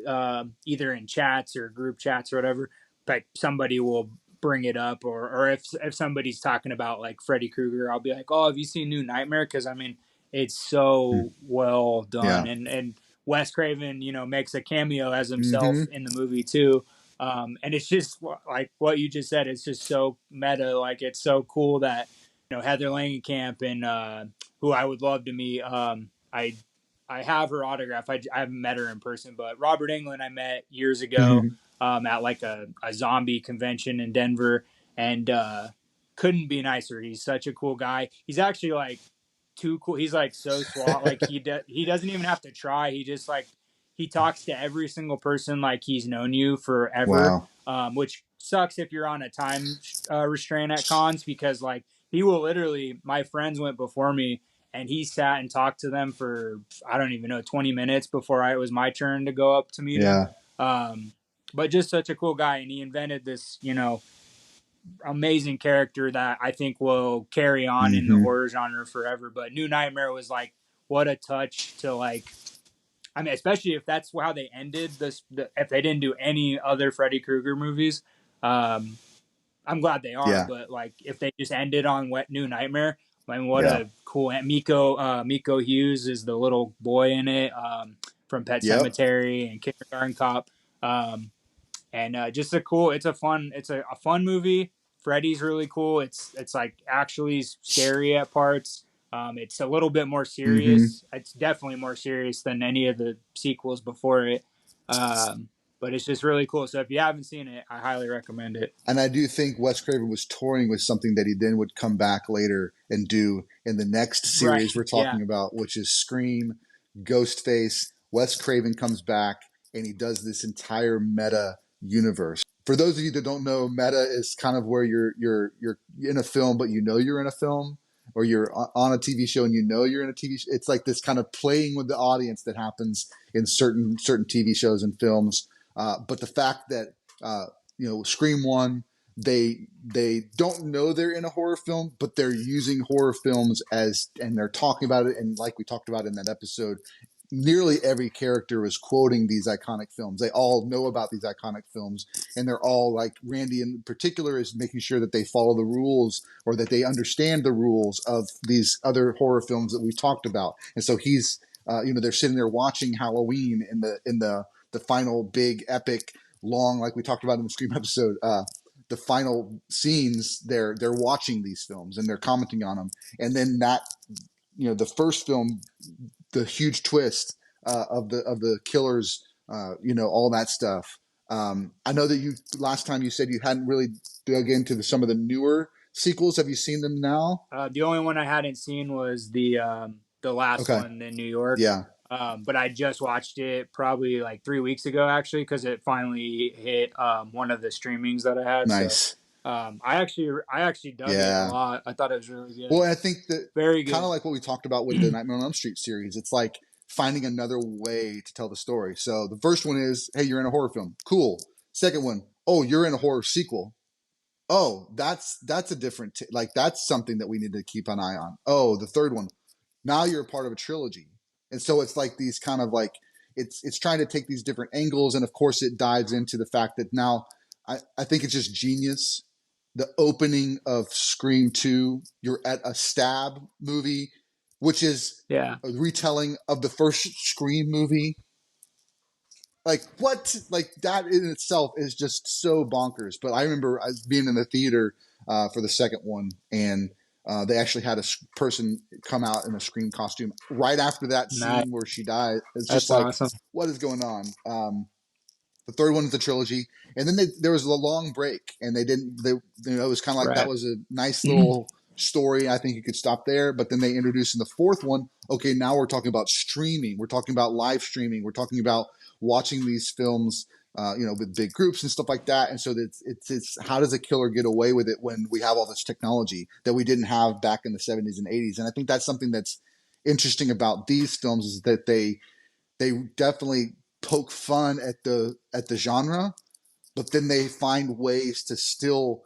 either in chats or group chats or whatever, like somebody will bring it up, or if somebody's talking about like Freddy Krueger, I'll be like, oh, have you seen New Nightmare? Because I mean, it's so well done, Yeah. and Wes Craven, makes a cameo as Mm-hmm. himself in the movie too. And it's just like what you just said. It's just so meta. Like, it's so cool that Heather Langenkamp, and who I would love to meet. I have her autograph. I haven't met her in person, but Robert Englund I met years ago at like a zombie convention in Denver, and couldn't be nicer. He's such a cool guy. He's actually like too cool. He's like so suave. Like he doesn't even have to try. He just like he talks to every single person like he's known you forever. Wow. Which sucks if you're on a time restraint at cons, because like he will literally. My friends went before me, and he sat and talked to them for, I don't even know, 20 minutes before it was my turn to go up to meet him. Yeah. But just such a cool guy, and he invented this amazing character that I think will carry on in the Mm-hmm. horror genre forever. But New Nightmare was like, what a touch to like. I mean, especially if that's how they ended this. If they didn't do any other Freddy Krueger movies, um, I'm glad they are. Yeah. But like, if they just ended on Wet New Nightmare, I mean, what Yeah. a cool. Miko Hughes is the little boy in it, from Pet Yep. Cemetery and Kindergarten Cop. And just a cool. It's a fun movie. Freddy's really cool. It's like actually scary at parts. It's a little bit more Mm-hmm. serious. It's definitely more serious than any of the sequels before it. But it's just really cool. So if you haven't seen it, I highly recommend it. And I do think Wes Craven was toying with something that he then would come back later and do in the next series we're Right. Yeah. talking about, which is Scream, Ghostface. Wes Craven comes back and he does this entire meta universe. For those of you that don't know, meta is kind of where you're in a film, but you know you're in a film, or you're on a TV show and you know you're in a TV show. It's like this kind of playing with the audience that happens in certain TV shows and films. But the fact that Scream One, they don't know they're in a horror film, but they're using horror films and they're talking about it. And like we talked about in that episode, nearly every character is quoting these iconic films. They all know about these iconic films, and they're all like Randy in particular is making sure that they follow the rules or that they understand the rules of these other horror films that we've talked about. And so he's, they're sitting there watching Halloween in the final big epic long, like we talked about in the Scream episode. The final scenes, they're watching these films and they're commenting on them, and then the first film, the huge twist of the killers, all that stuff. I know that you last time you said you hadn't really dug into some of the newer sequels. Have you seen them now? The only one I hadn't seen was the last Okay. one in New York. Yeah. But I just watched it probably like 3 weeks ago, actually, because it finally hit one of the streamings that I had. So Nice. I actually dug it a Yeah. lot. I thought it was really good. Well, I think that Very kind of good. like what we talked about with the Nightmare on Elm Street series. It's like finding another way to tell the story. So the first one is, hey, you're in a horror film. Cool. Second one, oh, you're in a horror sequel. Oh, that's a different like that's something that we need to keep an eye on. Oh, the third one, now you're a part of a trilogy. And so it's like these kind of like it's trying to take these different angles, and of course it dives into the fact that now I think it's just genius. The opening of Scream 2, you're at a stab movie, which is Yeah. a retelling of the first Scream movie. Like what? Like that in itself is just so bonkers. But I remember being in the theater for the second one, and they actually had a person come out in a Scream costume right after that Nice. scene where she died. It's just That's like, awesome. what is going on? The third one is the trilogy, and then there was a long break, and they didn't. They it was kind of like that Right. was a nice little story. I think you could stop there, but then they introduced in the fourth one. Okay, now we're talking about streaming. We're talking about live streaming. We're talking about watching these films, with big groups and stuff like that. And so it's how does a killer get away with it when we have all this technology that we didn't have back in the 70s and 80s? And I think that's something that's interesting about these films is that they definitely poke fun at the genre, but then they find ways to still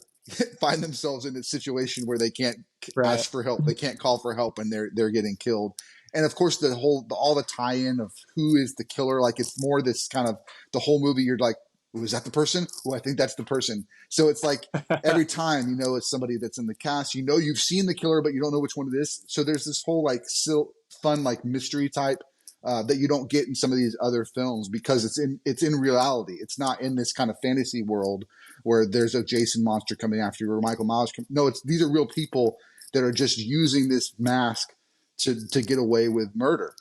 find themselves in a situation where they can't Right. ask for help, they can't call for help, and they're getting killed. And of course, all the tie-in of who is the killer, like it's more this kind of the whole movie. You're like, oh, is that the person? Oh, I think that's the person. So it's like every time it's somebody that's in the cast. You've seen the killer, but you don't know which one it is. So there's this whole like still fun like mystery type that you don't get in some of these other films because it's in reality. It's not in this kind of fantasy world where there's a Jason monster coming after you or Michael Myers. No, these are real people that are just using this mask to get away with murder.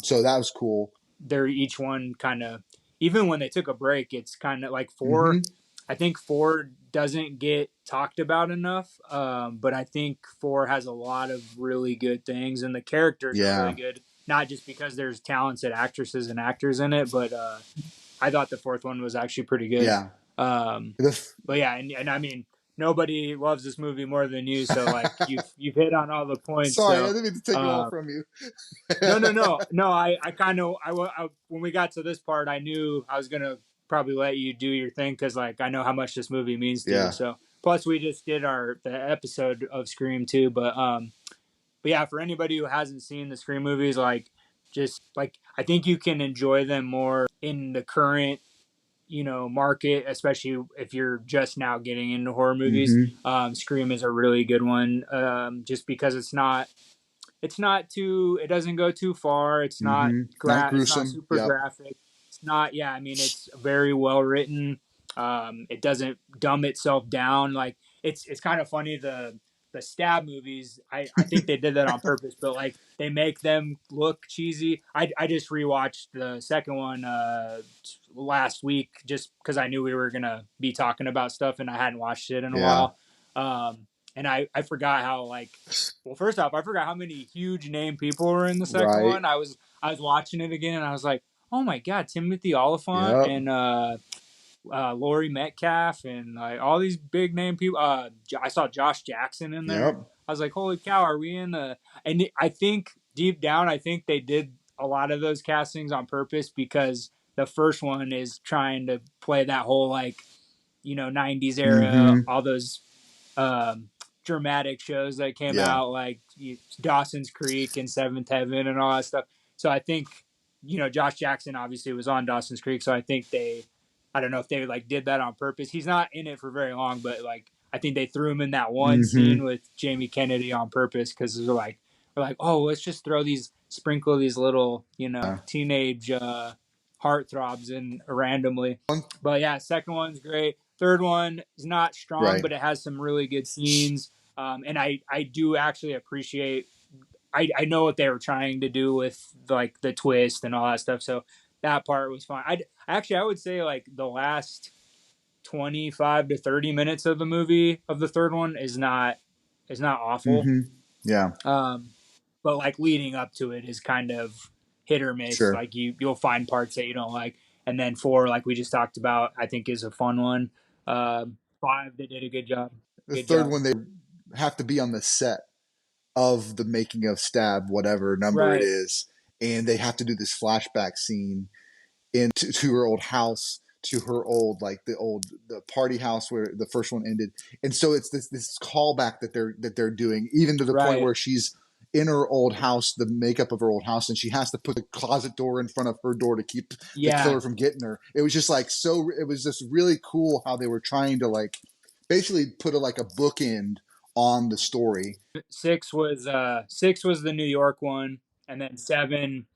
So that was cool. They're each one kind of, even when they took a break, it's kind of like Mm-hmm. four. I think four doesn't get talked about enough, but I think four has a lot of really good things, and the characters are really Yeah. good. Not just because there's talented actresses and actors in it, but I thought the fourth one was actually pretty good. Yeah. Um, but yeah, and I mean, nobody loves this movie more than you, so like you've hit on all the points. Sorry, I So didn't mean to take it all uh, from you. no. I kind of when we got to this part, I knew I was gonna probably let you do your thing because like I know how much this movie means to you. Yeah. So plus we just did the episode of Scream too, but yeah, for anybody who hasn't seen the Scream movies, like just like I think you can enjoy them more in the current market, especially if you're just now getting into horror movies. Mm-hmm. Scream is a really good one, just because it's not too, it doesn't go too far, Mm-hmm. Not it's not gruesome. super Yep. graphic, it's not, yeah, I mean, it's very well written. It doesn't dumb itself down. Like it's kind of funny, the stab movies, I think they did that on purpose, but like they make them look cheesy. I just rewatched the second one last week just because I knew we were gonna be talking about stuff and I hadn't watched it in a Yeah. while. And I forgot how, like, well, first off, I forgot how many huge name people were in the second Right. one. I was watching it again and I was like, oh my god, Timothy Oliphant Yep. and Laurie Metcalf and like all these big name people. I saw Josh Jackson in there. Yep. I was like, holy cow, are we in the? And I think deep down, I think they did a lot of those castings on purpose because the first one is trying to play that whole like 90s era, Mm-hmm. all those um, dramatic shows that came Yeah. out, like Dawson's Creek and Seventh Heaven and all that stuff. So I think, Josh Jackson obviously was on Dawson's Creek. So I think I don't know if they like did that on purpose. He's not in it for very long, but like I think they threw him in that one Mm-hmm. scene with Jamie Kennedy on purpose because we're like, oh, let's just sprinkle these little, Yeah. teenage heartthrobs in randomly. But yeah, second one's great. Third one is not strong, Right. but it has some really good scenes. And I do actually appreciate. I know what they were trying to do with like the twist and all that stuff. So that part was fun. I would say like the last 25 to 30 minutes of the movie of the third one is not awful. Mm-hmm. Yeah. Um, but like leading up to it is kind of hit or miss. Sure. Like you'll find parts that you don't like, and then four, like we just talked about, I think is a fun one. Five, they did a good job. The Good third job. one, they have to be on the set of the making of Stab, whatever number it Right. is. and they have to do this flashback scene to her old house, to her old the party house where the first one ended. And so it's this callback that they're doing, even to the point Right. where she's in her old house, the makeup of her old house, and she has to put the closet door in front of her door to keep the Yeah. killer from getting her. It was just like so. It was just really cool how they were trying to like basically put a bookend on the story. 6 was the New York one, and then seven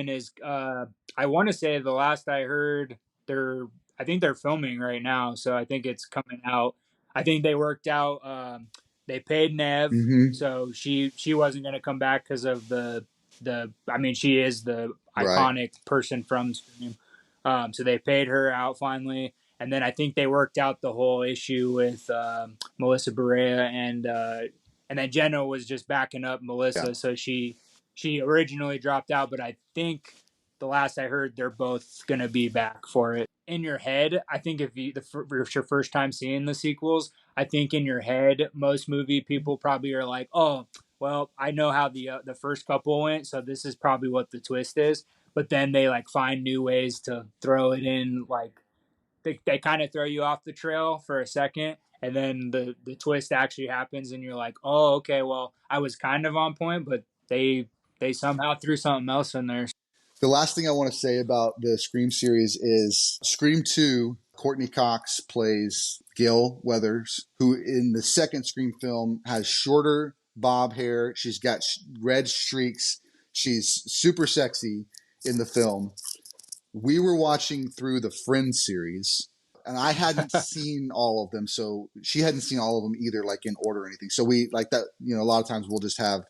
is I want to say the last I heard they're I think they're filming right now, so I think it's coming out. I think they worked out. They paid Nev, Mm-hmm. so she wasn't going to come back because of the. I mean, she is the Right. iconic person from Scream. So they paid her out finally, and then I think they worked out the whole issue with Melissa Barea and then Jenna was just backing up Melissa, Yeah. so she originally dropped out, but I think the last I heard they're both gonna be back for it. In your head, I think if it's your first time seeing the sequels, I think in your head most movie people probably are like, oh, well, I know how the first couple went, so this is probably what the twist is. But then they like find new ways to throw it in, like they kind of throw you off the trail for a second, and then the twist actually happens and you're like, oh, okay, well, I was kind of on point, but they somehow threw something else in there. The last thing I want to say about the Scream series is Scream 2, Courtney Cox plays Gail Weathers, who in the second Scream film has shorter bob hair. She's got red streaks. She's super sexy in the film. We were watching through the Friends series, and I hadn't seen all of them, so she hadn't seen all of them either, like in order or anything. So we like that, a lot of times we'll just have,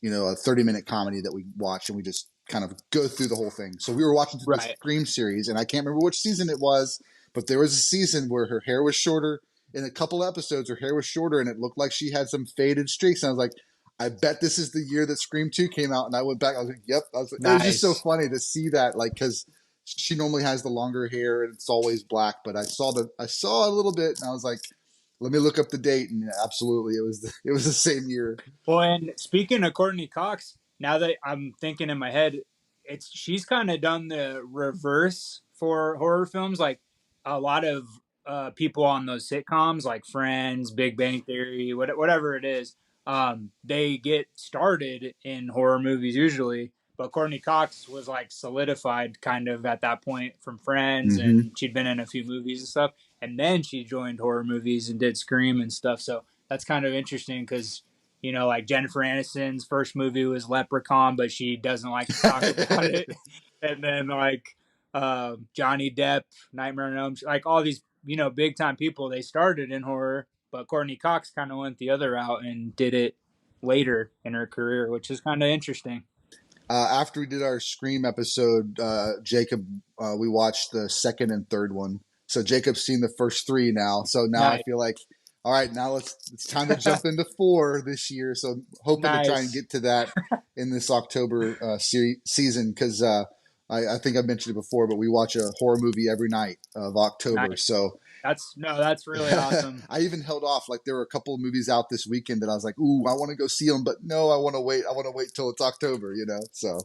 a 30-minute comedy that we watch and we just kind of go through the whole thing. So we were watching through the Right. Scream series, and I can't remember which season it was, but there was a season where her hair was shorter. In a couple episodes, her hair was shorter, and it looked like she had some faded streaks. And I was like, I bet this is the year that Scream 2 came out. And I went back, I was like, yep. It was just so Nice. funny to see that, like, because she normally has the longer hair and it's always black, but I saw a little bit and I was like, let me look up the date, and absolutely it was the same year. Well, and speaking of Courtney Cox, now that I'm thinking in my head, she's kind of done the reverse for horror films. Like a lot of people on those sitcoms, like Friends, Big Bang Theory, whatever it is, they get started in horror movies usually. But Courtney Cox was like solidified kind of at that point from Friends, Mm-hmm. and she'd been in a few movies and stuff. And then she joined horror movies and did Scream and stuff. So that's kind of interesting because like Jennifer Aniston's first movie was Leprechaun, but she doesn't like to talk about it. And then like Johnny Depp, Nightmare on Elm Street, like all these big time people, they started in horror, but Courtney Cox kind of went the other route and did it later in her career, which is kind of interesting. After we did our Scream episode, Jacob, we watched the second and third one. So Jacob's seen the first three now. So now I Nice. feel like, all right, now it's time to jump into 4 this year. So hoping to try and Nice. get to that in this October season, because I think I've mentioned it before, but we watch a horror movie every night of October. Nice. So That's really awesome. I even held off. Like there were a couple of movies out this weekend that I was like, ooh, I want to go see them, but no, I want to wait. I want to wait till it's October, So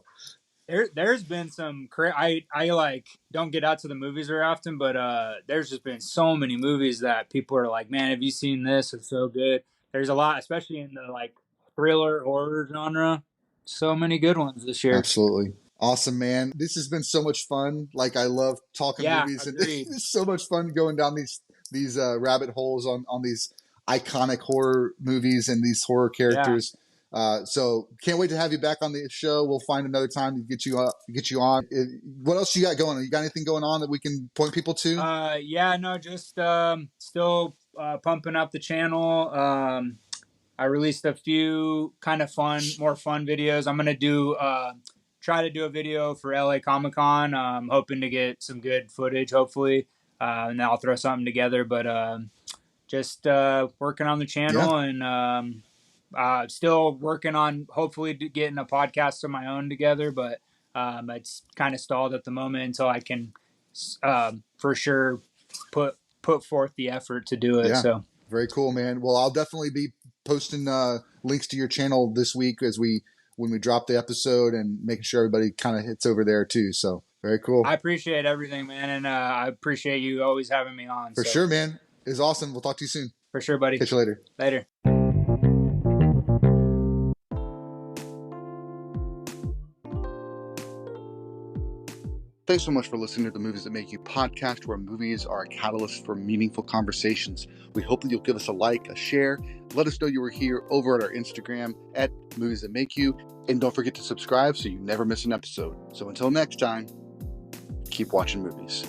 There's been some I like don't get out to the movies very often, but there's just been so many movies that people are like, man, have you seen this? It's so good. There's a lot, especially in the like thriller horror genre. So many good ones this year. absolutely. Awesome, man. This has been so much fun. Like I love talking Yeah, movies, and agreed. it's so much fun going down these rabbit holes on these iconic horror movies and these horror Yeah. characters. So can't wait to have you back on the show. We'll find another time to get you on. What else you got going on? You got anything going on that we can point people to? Yeah, no, just still pumping up the channel. I released a few kind of more fun videos. I'm gonna try to do a video for LA Comic Con. Hoping to get some good footage, hopefully, and then I'll throw something together. But just working on the channel and still working on hopefully getting a podcast of my own together. But it's kind of stalled at the moment until I can for sure put forth the effort to do it. Yeah. So Very cool, man. Well, I'll definitely be posting links to your channel this week as we when we drop the episode and making sure everybody kind of hits over there too. So very cool. I appreciate everything, man, and I appreciate you always having me on. For sure, man. It was awesome. We'll talk to you soon. For sure, buddy. Catch you later. Later. Thanks so much for listening to the Movies That Make You podcast, where movies are a catalyst for meaningful conversations. We hope that you'll give us a like, a share. Let us know you were here over at our Instagram at Movies That Make You. And don't forget to subscribe so you never miss an episode. So until next time, keep watching movies.